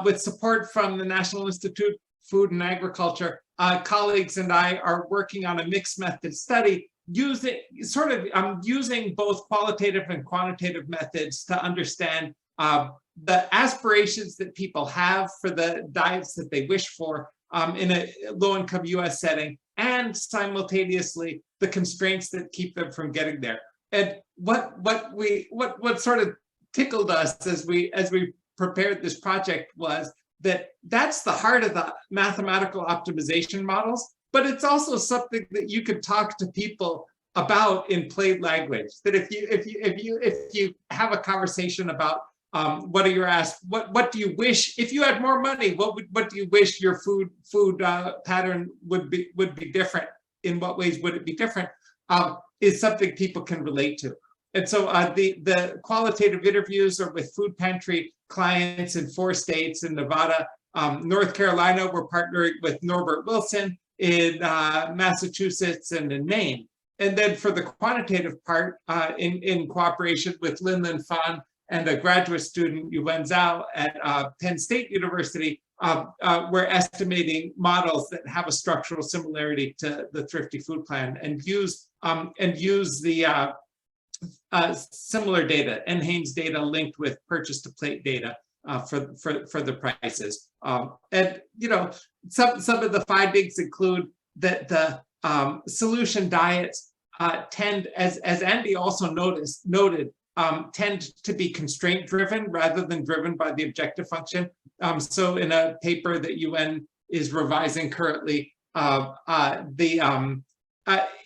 with support from the National Institute of Food and Agriculture, colleagues and I are working on a mixed method study using both qualitative and quantitative methods to understand the aspirations that people have for the diets that they wish for in a low-income US setting, and simultaneously the constraints that keep them from getting there. And what sort of tickled us as we prepared this project was that that's the heart of the mathematical optimization models, but it's also something that you could talk to people about in plain language. That if you have a conversation about what do you wish if you had more money? What do you wish your food pattern would be different? In what ways would it be different? Is something people can relate to. And so the qualitative interviews are with food pantry clients in 4 states: in Nevada, North Carolina, we're partnering with Norbert Wilson, in Massachusetts, and in Maine. And then for the quantitative part, in cooperation with Lin Fan and a graduate student, Yuan Zhao, at Penn State University, we're estimating models that have a structural similarity to the Thrifty Food Plan, and use the similar data, NHANES data linked with purchase to plate data for the prices. And some of the findings include that the solution diets tend, as Andy also noted, tend to be constraint driven rather than driven by the objective function. So in a paper that UN is revising currently,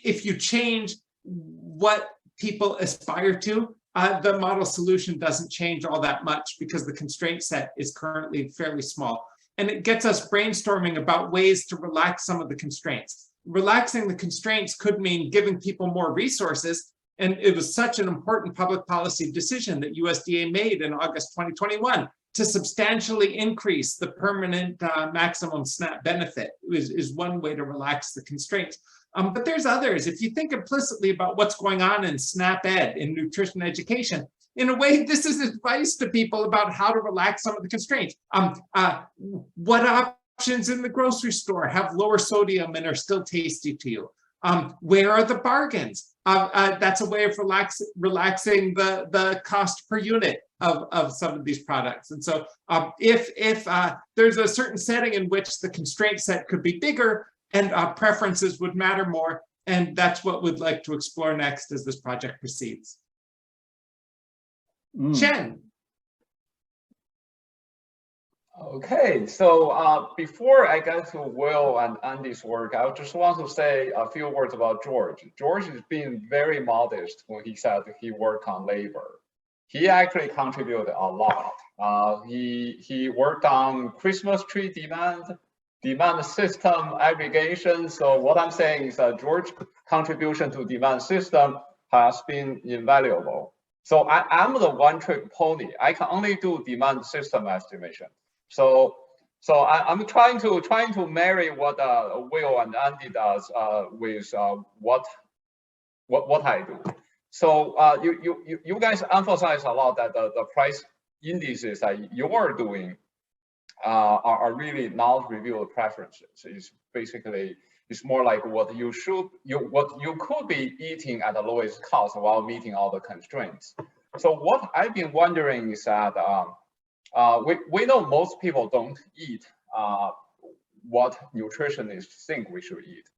if you change what people aspire to, the model solution doesn't change all that much because the constraint set is currently fairly small. And it gets us brainstorming about ways to relax some of the constraints. Relaxing the constraints could mean giving people more resources. And it was such an important public policy decision that USDA made in August 2021 to substantially increase the permanent maximum SNAP benefit is one way to relax the constraints. But there's others. If you think implicitly about what's going on in SNAP Ed, in nutrition education, in a way, this is advice to people about how to relax some of the constraints. What options in the grocery store have lower sodium and are still tasty to you? Where are the bargains? that's a way of relaxing the cost per unit of some of these products. And so if there's a certain setting in which the constraint set could be bigger and preferences would matter more, and that's what we'd like to explore next as this project proceeds. Chen. Okay, so before I get to Will and Andy's work, I just want to say a few words about George. George is being very modest when he said he worked on labor. He actually contributed a lot. He worked on Christmas tree demand system aggregation. So what I'm saying is that George's contribution to demand system has been invaluable. So I'm the one-trick pony. I can only do demand system estimation. So I'm trying to marry what Will and Andy does with what I do. So you guys emphasize a lot that the price indices that you are doing are really not reviewed preferences. It's basically, it's more like what you could be eating at the lowest cost while meeting all the constraints. So what I've been wondering is that we know most people don't eat what nutritionists think we should eat,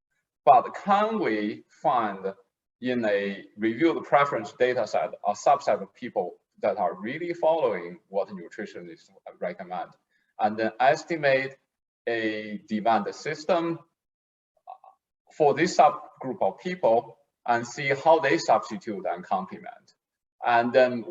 but can we find in a reviewed preference data set a subset of people that are really following what nutritionists recommend, and then estimate a demand system for this subgroup of people and see how they substitute and complement. And then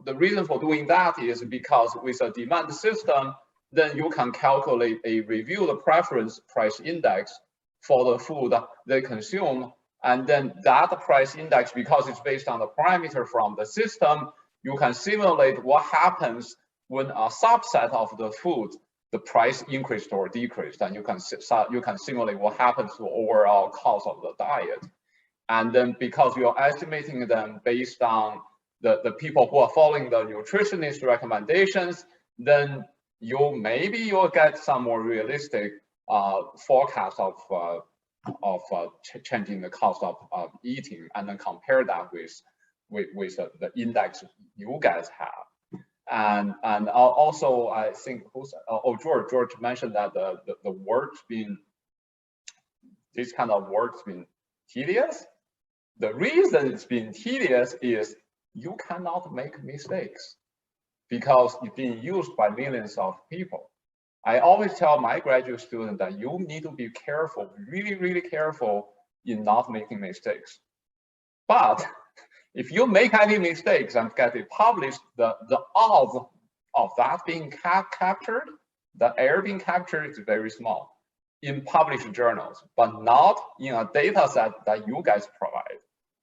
the reason for doing that is because with a demand system, then you can calculate a reviewed preference price index for the food they consume. And then that price index, because it's based on the parameter from the system, you can simulate what happens when a subset of the food, the price increased or decreased, and you can simulate what happens to the overall cost of the diet. And then because you're estimating them based on the people who are following the nutritionist recommendations, then you'll get some more realistic forecast of changing the cost of eating, and then compare that with the index you guys have. And also I think George mentioned that the work's been, this kind of work's been tedious. The reason it's been tedious is you cannot make mistakes because it's being used by millions of people. I always tell my graduate students that you need to be careful, really, really careful in not making mistakes. But if you make any mistakes and get it published, the odds of that being captured, the error being captured, is very small in published journals, but not in a data set that you guys provide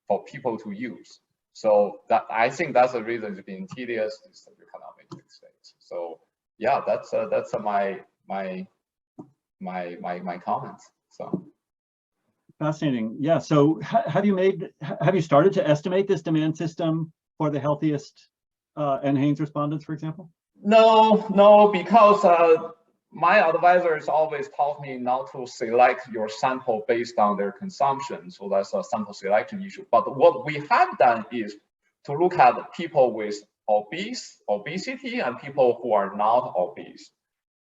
for people to use. So that, I think that's the reason it's been tedious, is that you cannot make mistakes. So yeah, that's my comments. So fascinating. Yeah. So have you started to estimate this demand system for the healthiest NHANES respondents, for example? No, because my advisors always taught me not to select your sample based on their consumption. So that's a sample selection issue. But what we have done is to look at people with obesity and people who are not obese.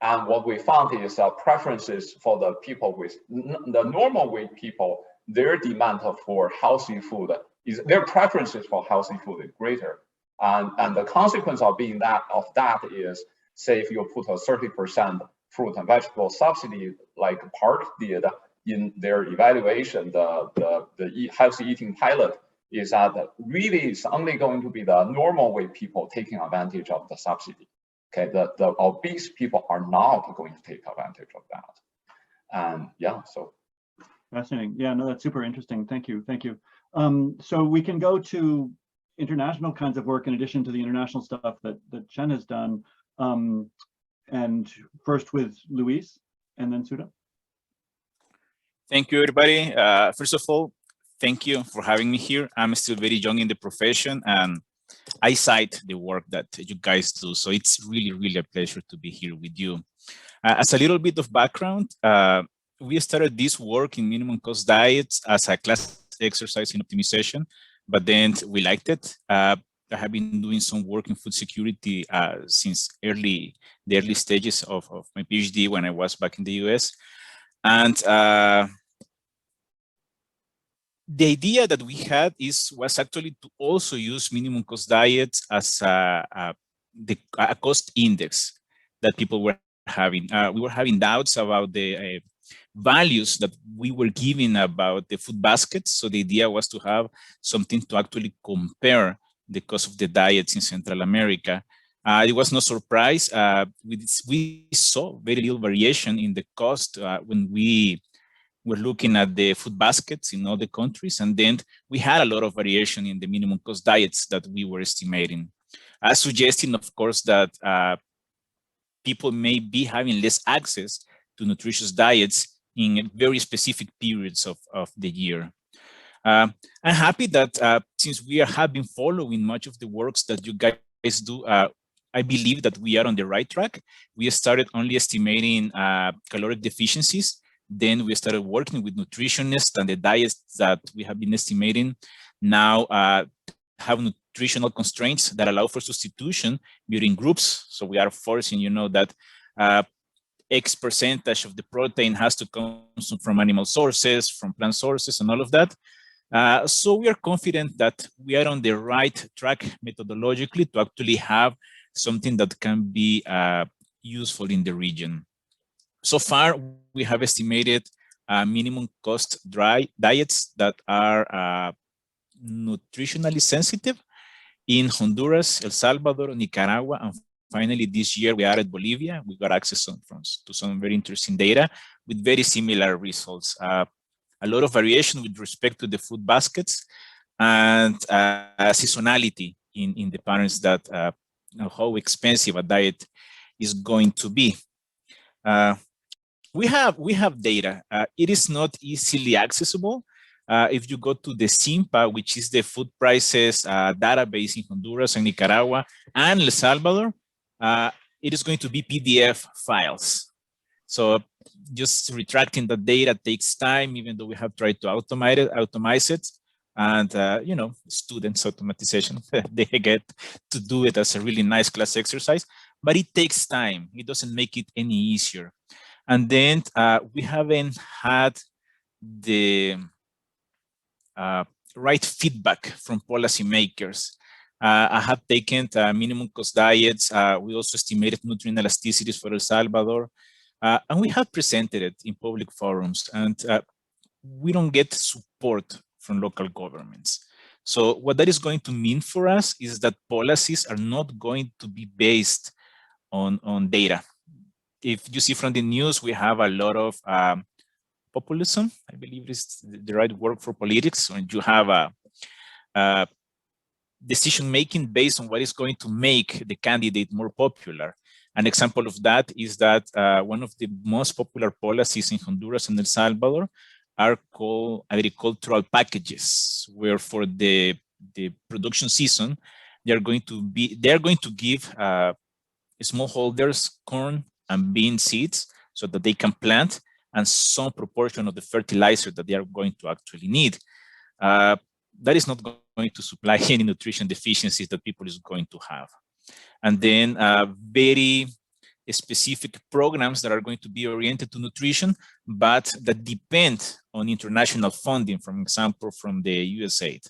And what we found is preferences for the people with the normal weight people, their demand for healthy food is, their preferences for healthy food is greater. And the consequence of that is, say if you put a 30% fruit and vegetable subsidy like PARC did in their evaluation, the healthy eating pilot, is that really it's only going to be the normal weight people taking advantage of the subsidy. Okay, the obese people are not going to take advantage of that. And yeah, so. Fascinating. Yeah, no, that's super interesting. Thank you. So we can go to international kinds of work in addition to the international stuff that Chen has done. And first with Luis and then Sudha. Thank you, everybody. First of all, thank you for having me here. I'm still very young in the profession and I cite the work that you guys do. So it's really, really a pleasure to be here with you. As a little bit of background, we started this work in minimum cost diets as a class exercise in optimization, but then we liked it. I have been doing some work in food security since the early stages of my PhD when I was back in the US. And the idea that we had was actually to also use minimum cost diets as a cost index that people were having. We were having doubts about the values that we were giving about the food baskets. So the idea was to have something to actually compare the cost of the diets in Central America. It was no surprise. We saw very little variation in the cost when we were looking at the food baskets in all the countries. And then we had a lot of variation in the minimum cost diets that we were estimating. Suggesting, of course, that people may be having less access to nutritious diets in very specific periods of the year. I'm happy that since we have been following much of the works that you guys do, I believe that we are on the right track. We started only estimating caloric deficiencies. Then we started working with nutritionists, and the diets that we have been estimating now have nutritional constraints that allow for substitution between groups. So we are forcing, that X percentage of the protein has to come from animal sources, from plant sources, and all of that. So we are confident that we are on the right track methodologically to actually have something that can be useful in the region. So far, we have estimated minimum cost diets that are nutritionally sensitive in Honduras, El Salvador, Nicaragua, and finally this year we added Bolivia. We got access to some very interesting data with very similar results. A lot of variation with respect to the food baskets and seasonality in the patterns that how expensive a diet is going to be. We have data. It is not easily accessible. If you go to the SIMPA, which is the food prices database in Honduras and Nicaragua and El Salvador, it is going to be PDF files. So just retracting the data takes time, even though we have tried to automate it. And, students automatization, they get to do it as a really nice class exercise, but it takes time. It doesn't make it any easier. And then we haven't had the right feedback from policymakers. I have taken minimum cost diets. We also estimated nutrient elasticities for El Salvador. And we have presented it in public forums, and we don't get support from local governments. So what that is going to mean for us is that policies are not going to be based on data. If you see from the news, we have a lot of populism, I believe is the right word for politics, when you have a decision-making based on what is going to make the candidate more popular. An example of that is that one of the most popular policies in Honduras and El Salvador are called agricultural packages, where for the production season, they're going to give smallholders corn and bean seeds so that they can plant, and some proportion of the fertilizer that they are going to actually need. That is not going to supply any nutrition deficiencies that people is going to have. And then very specific programs that are going to be oriented to nutrition, but that depend on international funding, for example, from the USAID.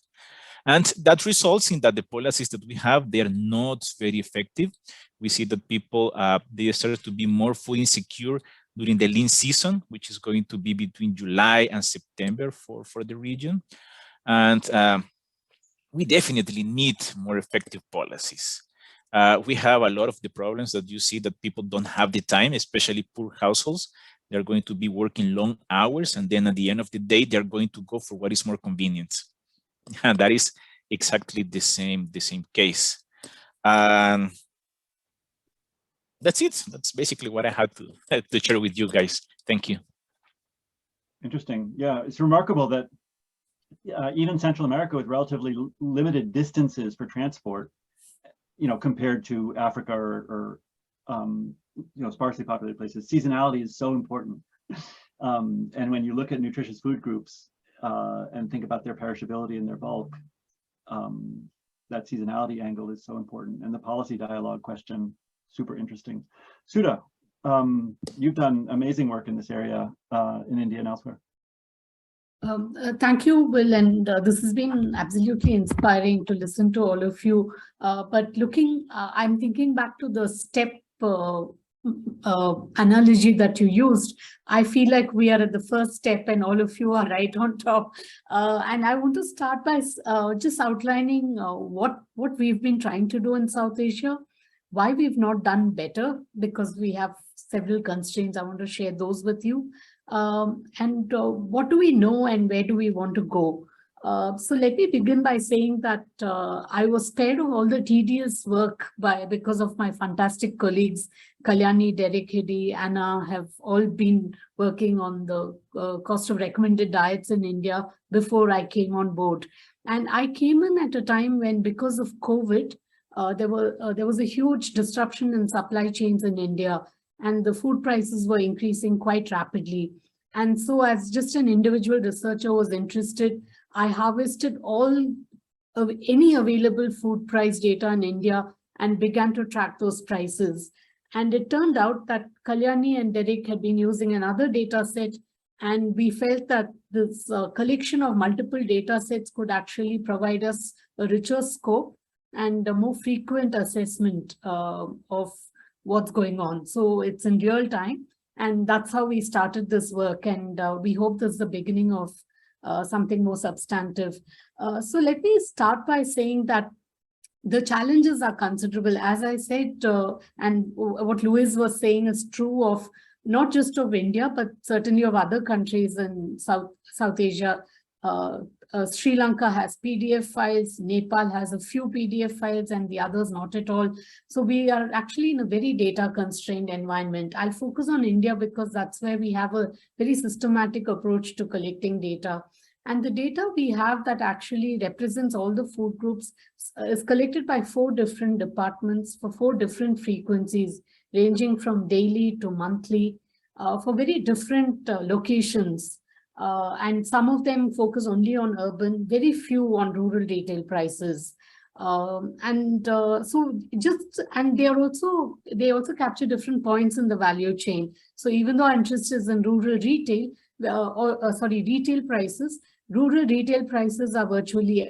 And that results in that the policies that we have, they're not very effective. We see that people, they start to be more food insecure during the lean season, which is going to be between July and September for the region. And we definitely need more effective policies. We have a lot of the problems that you see that people don't have the time, especially poor households. They're going to be working long hours, and then at the end of the day, they're going to go for what is more convenient. And that is exactly the same case. That's it. That's basically what I had to share with you guys. Thank you. Interesting. Yeah, it's remarkable that even Central America with relatively limited distances for transport, compared to Africa or sparsely populated places, seasonality is so important. And when you look at nutritious food groups, and think about their perishability and their bulk. That seasonality angle is so important, and the policy dialogue question, super interesting. Sudha, you've done amazing work in this area in India and elsewhere. Thank you, Will, and this has been absolutely inspiring to listen to all of you. But I'm thinking back to the step analogy that you used. I feel like we are at the first step and all of you are right on top. And I want to start by just outlining what we've been trying to do in South Asia, why we've not done better, because we have several constraints. I want to share those with you. And what do we know and where do we want to go? So let me begin by saying that I was spared of all the tedious work because of my fantastic colleagues. Kalyani, Derek, Hedy, Anna have all been working on the cost of recommended diets in India before I came on board. And I came in at a time when, because of COVID, there was a huge disruption in supply chains in India, and the food prices were increasing quite rapidly. And so as just an individual researcher was interested, I harvested all of any available food price data in India and began to track those prices. And it turned out that Kalyani and Derek had been using another data set, and we felt that this collection of multiple data sets could actually provide us a richer scope and a more frequent assessment of what's going on. So it's in real time, and that's how we started this work, and we hope this is the beginning of something more substantive. So let me start by saying that the challenges are considerable. As I said, and what Louis was saying is true of not just of India, but certainly of other countries in South Asia. Sri Lanka has PDF files, Nepal has a few PDF files, and the others not at all. So we are actually in a very data constrained environment. I'll focus on India because that's where we have a very systematic approach to collecting data. And the data we have that actually represents all the food groups is collected by 4 different departments for 4 different frequencies, ranging from daily to monthly, for very different locations. And some of them focus only on urban, very few on rural retail prices. And they also capture different points in the value chain. So even though our interest is in rural retail, retail prices, rural retail prices are virtually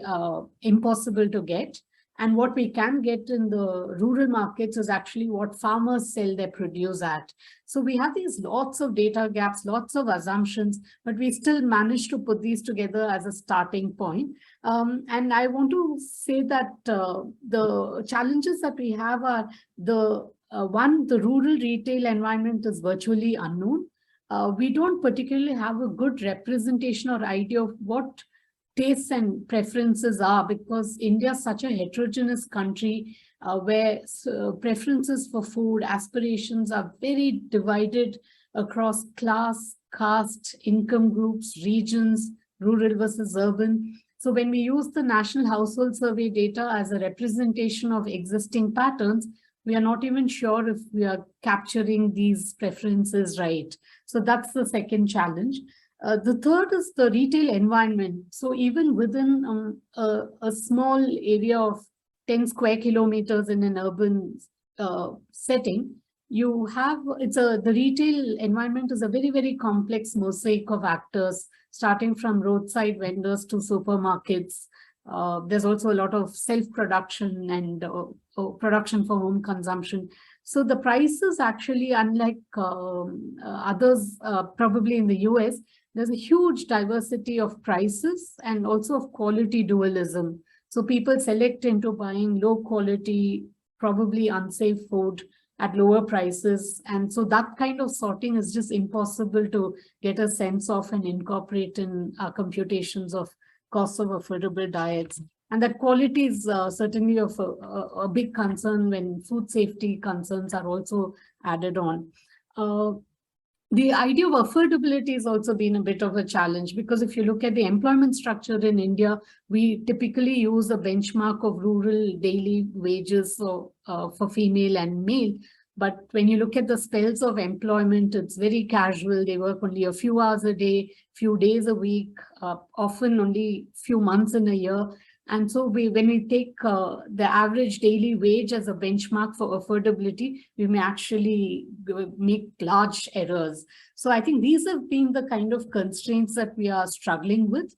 impossible to get. And what we can get in the rural markets is actually what farmers sell their produce at. So we have these lots of data gaps, lots of assumptions, but we still manage to put these together as a starting point. And I want to say that the challenges that we have are the rural retail environment is virtually unknown. We don't particularly have a good representation or idea of what tastes and preferences are, because India is such a heterogeneous country where preferences for food, aspirations are very divided across class, caste, income groups, regions, rural versus urban. So when we use the National Household Survey data as a representation of existing patterns, we are not even sure if we are capturing these preferences right. So that's the second challenge. The third is the retail environment. So even within a small area of 10 square kilometers in an urban setting, you have, the retail environment is a very, very complex mosaic of actors, starting from roadside vendors to supermarkets. There's also a lot of self-production and production for home consumption. So the prices actually, unlike others, probably in the US, there's a huge diversity of prices and also of quality dualism. So people select into buying low quality, probably unsafe food at lower prices. And so that kind of sorting is just impossible to get a sense of and incorporate in our computations of costs of affordable diets. And that quality is certainly of a big concern when food safety concerns are also added on. The idea of affordability has also been a bit of a challenge, because if you look at the employment structure in India, we typically use a benchmark of rural daily wages for female and male. But when you look at the spells of employment, it's very casual. They work only a few hours a day, few days a week, often only few months in a year. And so when we take the average daily wage as a benchmark for affordability, we may actually make large errors. So I think these have been the kind of constraints that we are struggling with.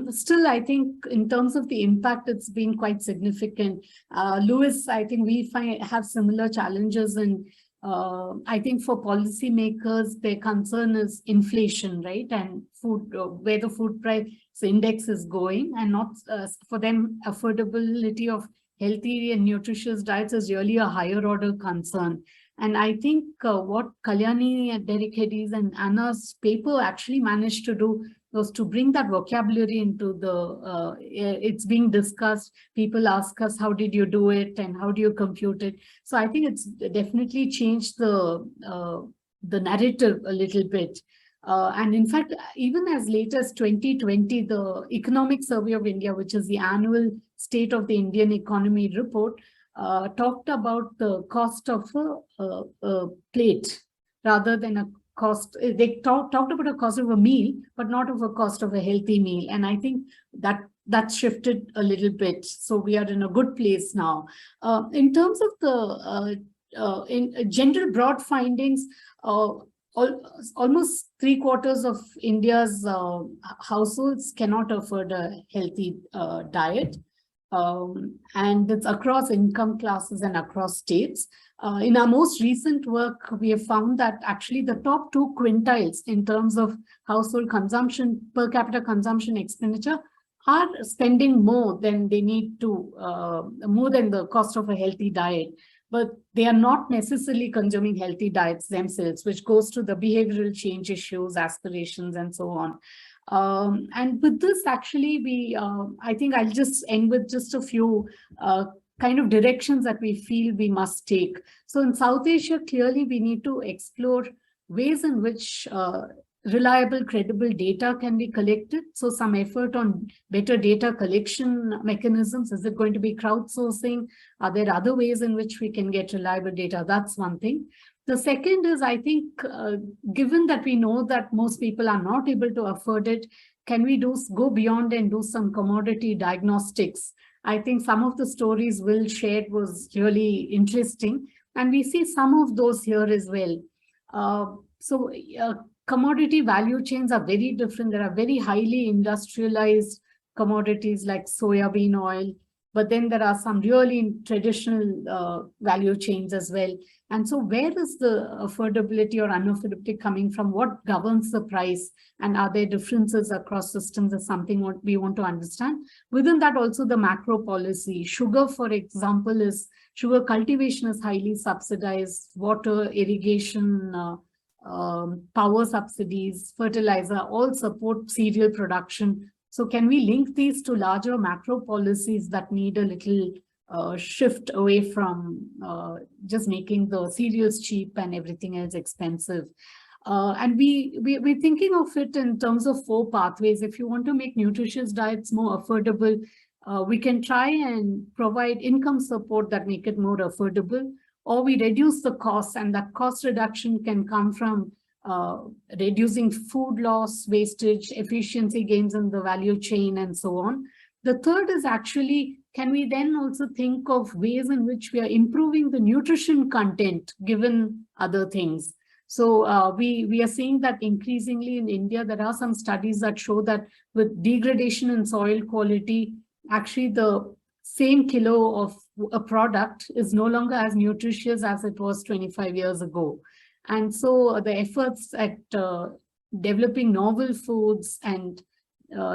Still, I think in terms of the impact, it's been quite significant. Louis, I think we have similar challenges, and I think for policymakers, their concern is inflation, right? And food, where the food price index is going, and not for them, affordability of healthy and nutritious diets is really a higher order concern. And I think what Kalyani, Derek Hedges, and Anna's paper actually managed to do was to bring that vocabulary into the, it's being discussed. People ask us, how did you do it and how do you compute it? So I think it's definitely changed the narrative a little bit. And in fact, even as late as 2020, the Economic Survey of India, which is the annual State of the Indian Economy report, talked about the cost of a plate rather than a cost. They talked about a cost of a meal, but not of a cost of a healthy meal. And I think that's shifted a little bit. So we are in a good place now. In terms of the in general broad findings, almost 3/4 of India's households cannot afford a healthy diet. And it's across income classes and across states. In our most recent work, we have found that actually the top 2 quintiles in terms of household consumption, per capita consumption expenditure, are spending more than they need to, more than the cost of a healthy diet. But they are not necessarily consuming healthy diets themselves, which goes to the behavioral change issues, aspirations, and so on. And with this, actually, I think I'll just end with just a few kind of directions that we feel we must take. So in South Asia, clearly, we need to explore ways in which reliable, credible data can be collected. So some effort on better data collection mechanisms. Is it going to be crowdsourcing? Are there other ways in which we can get reliable data? That's one thing. The second is, I think, given that we know that most people are not able to afford it, can we go beyond and do some commodity diagnostics? I think some of the stories Will shared was really interesting, and we see some of those here as well. Commodity value chains are very different. There are very highly industrialized commodities like soybean oil, but then there are some really traditional value chains as well. And so where is the affordability or unaffordability coming from? What governs the price? And are there differences across systems is something what we want to understand. Within that also the macro policy. Sugar, for example, sugar cultivation is highly subsidized. Water, irrigation, power subsidies, fertilizer, all support cereal production. So can we link these to larger macro policies that need a little shift away from just making the cereals cheap and everything else expensive? And we're thinking of it in terms of 4 pathways. If you want to make nutritious diets more affordable, we can try and provide income support that make it more affordable, or we reduce the costs, and that cost reduction can come from reducing food loss, wastage, efficiency gains in the value chain, and so on. The third is actually, can we then also think of ways in which we are improving the nutrition content given other things? So we are seeing that increasingly in India, there are some studies that show that with degradation in soil quality, actually the same kilo of a product is no longer as nutritious as it was 25 years ago. And so the efforts at developing novel foods and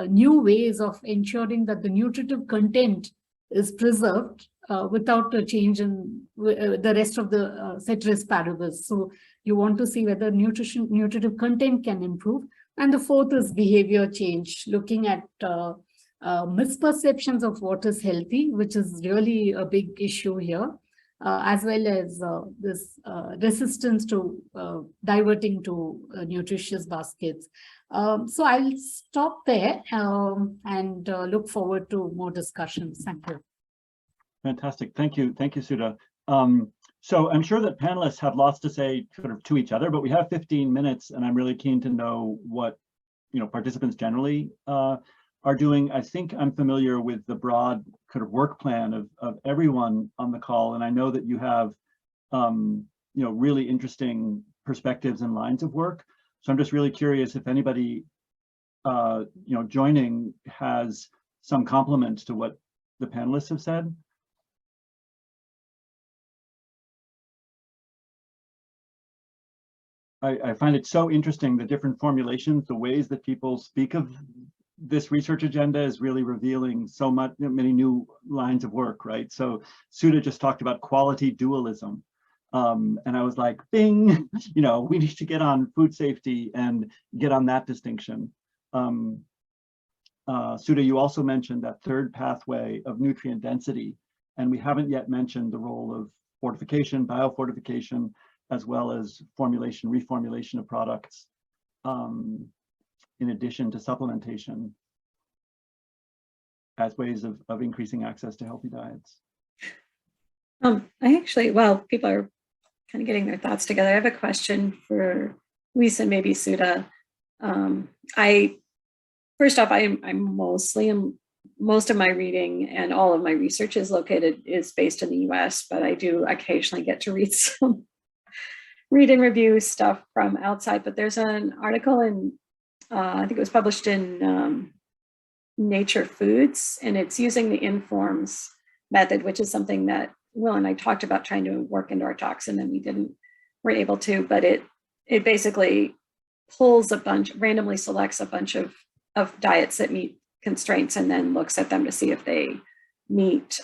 new ways of ensuring that the nutritive content is preserved without a change in the rest of the ceteris paribus. So you want to see whether nutritive content can improve. And the fourth is behavior change, looking at misperceptions of what is healthy, which is really a big issue here, as well as this resistance to diverting to nutritious baskets. So I'll stop there and look forward to more discussions. Thank you. Fantastic. Thank you. Thank you, Sudha. So I'm sure that panelists have lots to say sort of to each other, but we have 15 minutes and I'm really keen to know what, participants generally are doing. I think I'm familiar with the broad kind of work plan of everyone on the call. And I know that you have, really interesting perspectives and lines of work. So I'm just really curious if anybody, joining has some compliments to what the panelists have said. I find it so interesting, the different formulations, the ways that people speak of this research agenda is really revealing so much, many new lines of work, right? So Sudha just talked about quality dualism. And I was like, bing, we need to get on food safety and get on that distinction. Sudha, you also mentioned that third pathway of nutrient density, and we haven't yet mentioned the role of fortification, biofortification, as well as formulation, reformulation of products, in addition to supplementation as ways of increasing access to healthy diets. While people are kind of getting their thoughts together, I have a question for Luis and maybe Sudha. First off, I'm most of my reading and all of my research is based in the US, but I do occasionally get to read and review stuff from outside. But there's an article in, I think it was published in Nature Foods, and it's using the Informs method, which is something that Will and I talked about trying to work into our talks, and then weren't able to, but it basically pulls randomly selects a bunch of diets that meet constraints and then looks at them to see if they meet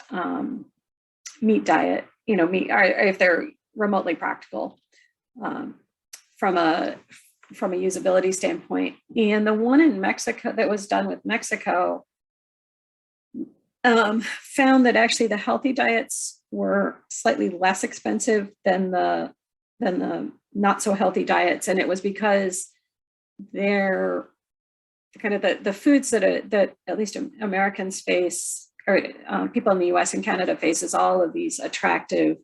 diet, or if they're remotely practical from a usability standpoint. And the one in Mexico that was done with Mexico found that actually the healthy diets were slightly less expensive than the not so healthy diets, and it was because they're kind of the foods that at least Americans face, or people in the US and Canada faces, all of these attractive,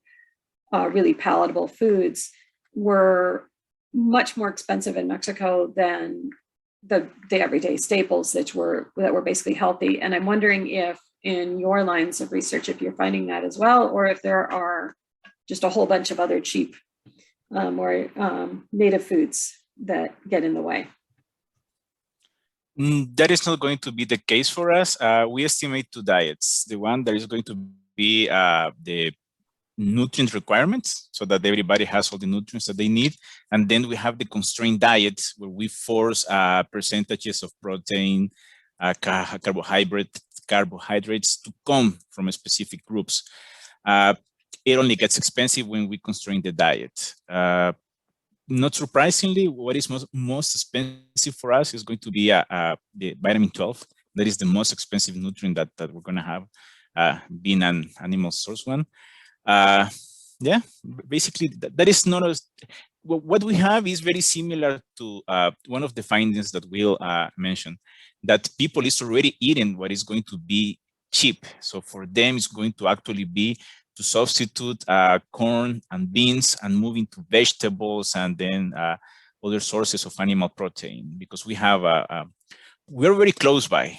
really palatable foods, were much more expensive in Mexico than the everyday staples that were basically healthy. And I'm wondering if in your lines of research, if you're finding that as well, or if there are just a whole bunch of other cheap or native foods that get in the way. That is not going to be the case for us. We estimate two diets. The one that is going to be the nutrient requirements, so that everybody has all the nutrients that they need. And then we have the constrained diet, where we force percentages of protein, carbohydrates to come from specific groups. It only gets expensive when we constrain the diet. Not surprisingly, what is most expensive for us is going to be the vitamin 12. That is the most expensive nutrient that we're going to have, being an animal source one. Yeah, basically that is not what we have is very similar to one of the findings that Will mentioned, that people is already eating what is going to be cheap. So for them, it's going to actually be to substitute corn and beans and move into vegetables and then other sources of animal protein, because we have we're very close by,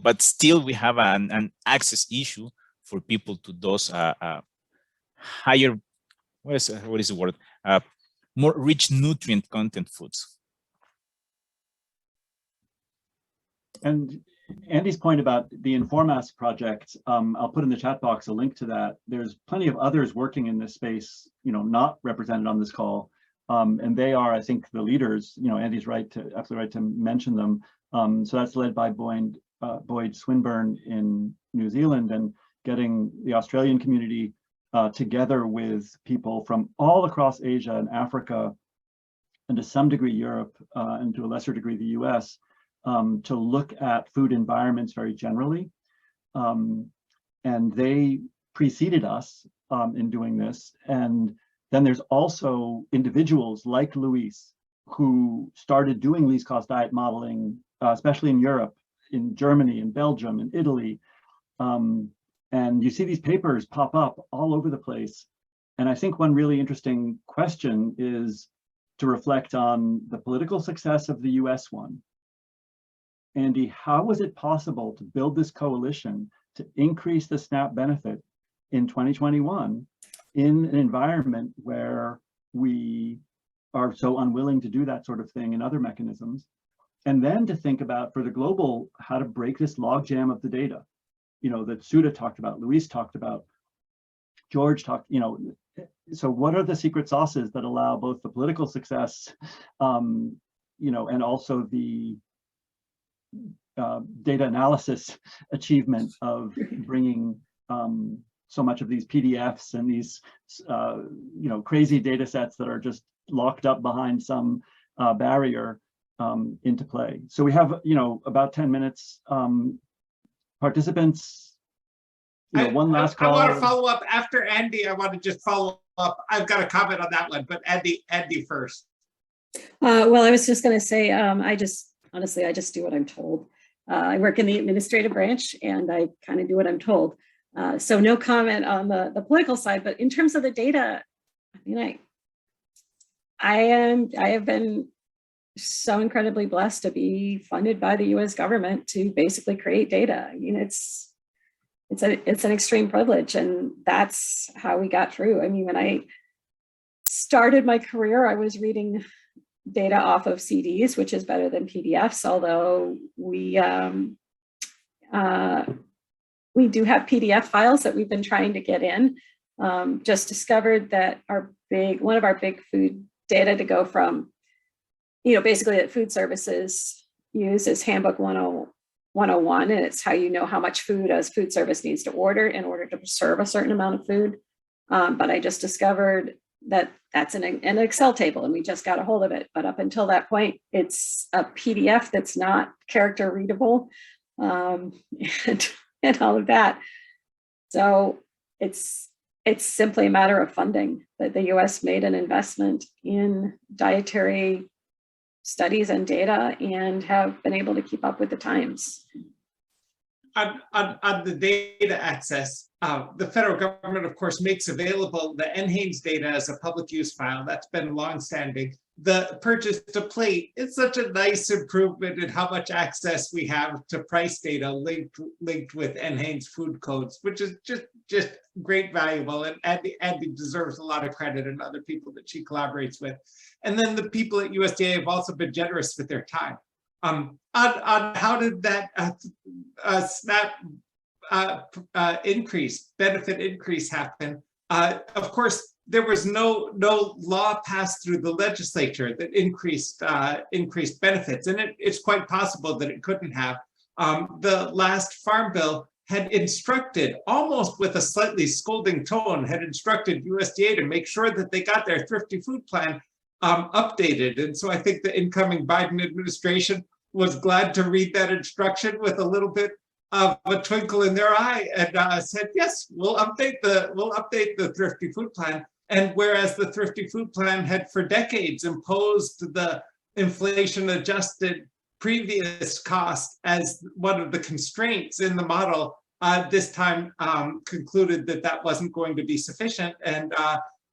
but still we have an access issue for people to those higher, what is the word? More rich nutrient content foods. And Andy's point about the Informas project, I'll put in the chat box a link to that. There's plenty of others working in this space, not represented on this call. And they are, I think, the leaders. Andy's absolutely right to mention them. So that's led by Boyd Swinburne in New Zealand, and getting the Australian community together with people from all across Asia and Africa, and to some degree Europe, and to a lesser degree the US, to look at food environments very generally. And they preceded us in doing this. And then there's also individuals like Luis, who started doing least cost diet modeling, especially in Europe, in Germany, in Belgium, in Italy. And you see these papers pop up all over the place. And I think one really interesting question is to reflect on the political success of the US one. Andy, how was it possible to build this coalition to increase the SNAP benefit in 2021 in an environment where we are so unwilling to do that sort of thing in other mechanisms? And then to think about, for the global, how to break this logjam of the data, you know, that Sudha talked about, Luis talked about, George talked, you know, so what are the secret sauces that allow both the political success, you know, and also the data analysis achievement of bringing so much of these PDFs and these, you know, crazy data sets that are just locked up behind some barrier into play. So we have, you know, about 10 minutes. Participants, you know, one last call. I want to follow up after Andy. I want to just follow up. I've got a comment on that one, but Andy first. Well, I was just going to say, honestly, I just do what I'm told. I work in the administrative branch and I kind of do what I'm told. So no comment on the political side, but in terms of the data, I mean, I have been so incredibly blessed to be funded by the US government to basically create data. I mean, it's an extreme privilege, and that's how we got through. I mean, when I started my career, I was reading data off of CDs, which is better than PDFs, although we do have PDF files that we've been trying to get in. Just discovered that one of our big food data to go from, you know, basically that food services use is Handbook 101, and it's how you know how much food a food service needs to order in order to serve a certain amount of food. But I just discovered that that's an Excel table, and we just got a hold of it. But up until that point, it's a PDF that's not character readable, and all of that. So it's simply a matter of funding, that the US made an investment in dietary studies and data and have been able to keep up with the times. On the data access, the federal government, of course, makes available the NHANES data as a public use file. That's been longstanding. The purchase to plate is such a nice improvement in how much access we have to price data linked with NHANES food codes, which is just great valuable. And Andy deserves a lot of credit, and other people that she collaborates with. And then the people at USDA have also been generous with their time. On how did that SNAP benefit increase happen? Of course, there was no law passed through the legislature that increased benefits, and it's quite possible that it couldn't have. The last farm bill had instructed, almost with a slightly scolding tone, had instructed USDA to make sure that they got their thrifty food plan updated. And so I think the incoming Biden administration was glad to read that instruction with a little bit of a twinkle in their eye, and said, yes, we'll update the thrifty food plan. And whereas the thrifty food plan had for decades imposed the inflation adjusted previous cost as one of the constraints in the model, this time concluded that that wasn't going to be sufficient, and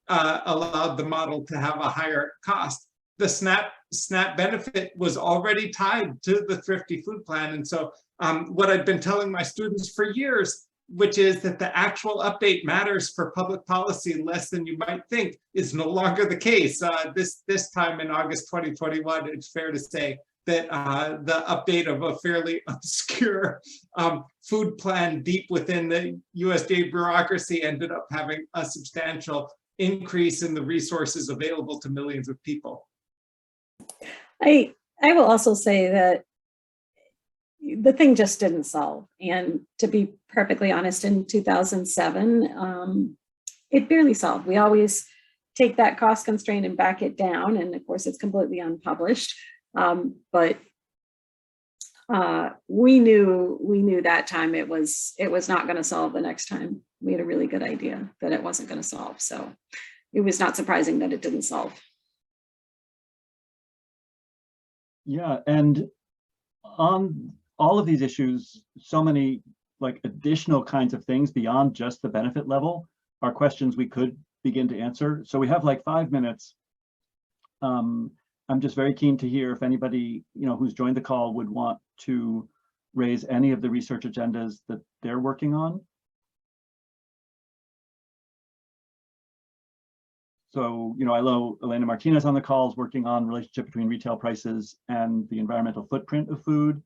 allowed the model to have a higher cost. The SNAP benefit was already tied to the thrifty food plan. And so what I've been telling my students for years, which is that the actual update matters for public policy less than you might think, is no longer the case. This time in August 2021, it's fair to say that the update of a fairly obscure food plan deep within the USDA bureaucracy ended up having a substantial increase in the resources available to millions of people. I will also say that the thing just didn't solve. And to be perfectly honest, in 2007, it barely solved. We always take that cost constraint and back it down. And of course, it's completely unpublished. But we knew that time it was not going to solve the next time. We had a really good idea that it wasn't going to solve. So it was not surprising that it didn't solve. Yeah, and on all of these issues, so many like additional kinds of things beyond just the benefit level are questions we could begin to answer. So we have like 5 minutes. I'm just very keen to hear if anybody, who's joined the call would want to raise any of the research agendas that they're working on. So, I know Elena Martinez on the call is working on relationship between retail prices and the environmental footprint of food.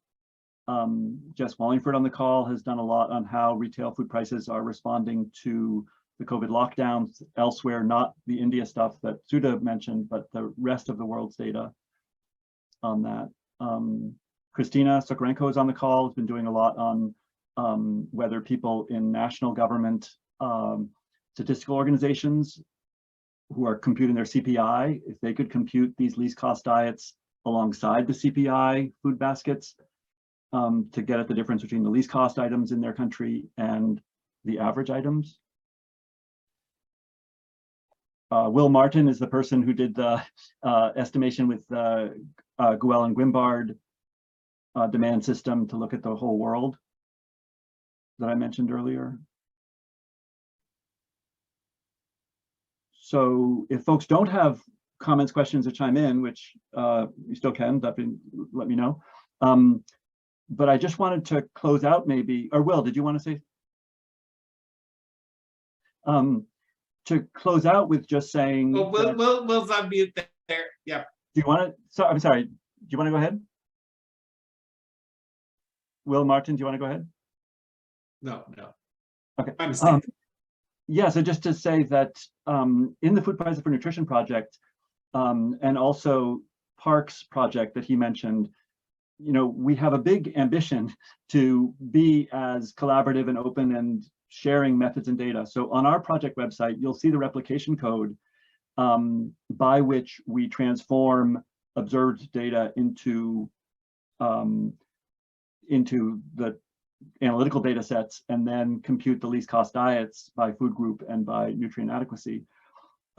Jess Wallingford on the call has done a lot on how retail food prices are responding to the COVID lockdowns elsewhere, not the India stuff that Sudha mentioned, but the rest of the world's data on that. Christina Sokorenko is on the call, has been doing a lot on whether people in national government statistical organizations who are computing their CPI, if they could compute these least cost diets alongside the CPI food baskets to get at the difference between the least cost items in their country and the average items. Will Martin is the person who did the estimation with Guel and Guimbard demand system to look at the whole world that I mentioned earlier. So if folks don't have comments, questions, or chime in, which you still can, let me know. But I just wanted to close out maybe, or Will, did you want to say? To close out with just saying. Well, Will's on mute there. Yeah. Do you want to? So I'm sorry. Do you want to go ahead? Will Martin, do you want to go ahead? No. Okay. My mistake. Yeah. So just to say that in the Food Prices for Nutrition project and also Parks project that he mentioned, we have a big ambition to be as collaborative and open and sharing methods and data. So on our project website, you'll see the replication code by which we transform observed data into the analytical data sets and then compute the least cost diets by food group and by nutrient adequacy.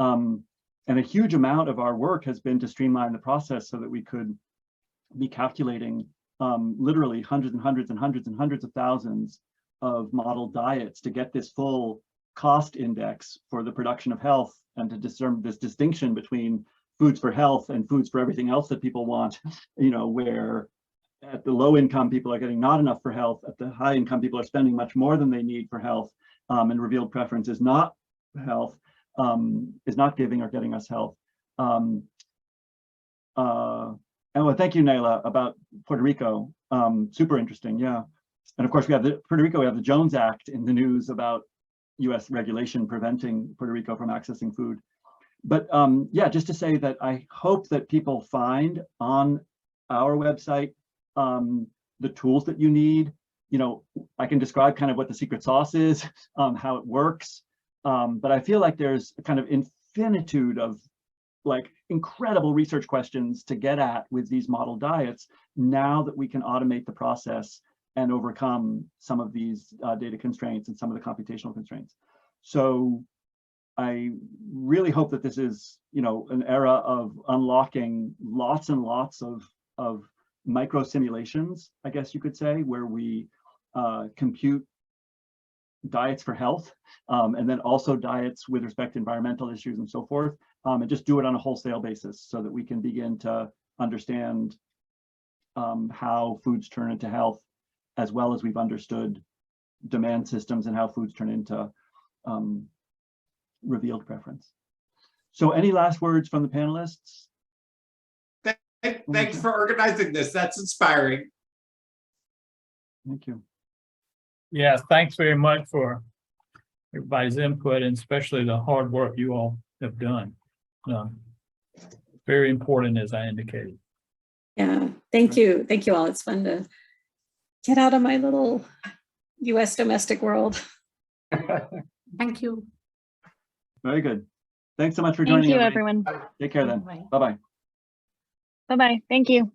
And a huge amount of our work has been to streamline the process so that we could be calculating literally hundreds and hundreds and hundreds and hundreds of thousands of model diets to get this full cost index for the production of health and to discern this distinction between foods for health and foods for everything else that people want, where at the low income people are getting not enough for health, at the high income people are spending much more than they need for health, and revealed preference is not health, is not giving or getting us health. And well, thank you, Naila, about Puerto Rico. Super interesting, yeah. And of course, we have Puerto Rico, we have the Jones Act in the news about US regulation preventing Puerto Rico from accessing food. But yeah, just to say that I hope that people find on our website the tools that you need. I can describe kind of what the secret sauce is, how it works. But I feel like there's a kind of infinitude of like incredible research questions to get at with these model diets now that we can automate the process and overcome some of these data constraints and some of the computational constraints. So I really hope that this is, an era of unlocking lots and lots of micro simulations, I guess you could say, where we compute diets for health, and then also diets with respect to environmental issues and so forth, and just do it on a wholesale basis so that we can begin to understand how foods turn into health, as well as we've understood demand systems and how foods turn into revealed preference. So any last words from the panelists? Thanks for organizing this. That's inspiring. Thank you. Yes, thanks very much for everybody's input and especially the hard work you all have done. Very important, as I indicated. Yeah, thank you. Thank you all. It's fun to get out of my little US domestic world. Thank you. Very good. Thanks so much for joining. Thank you, everybody. everyone. Take care then. Bye. Bye-bye. Bye-bye. Thank you.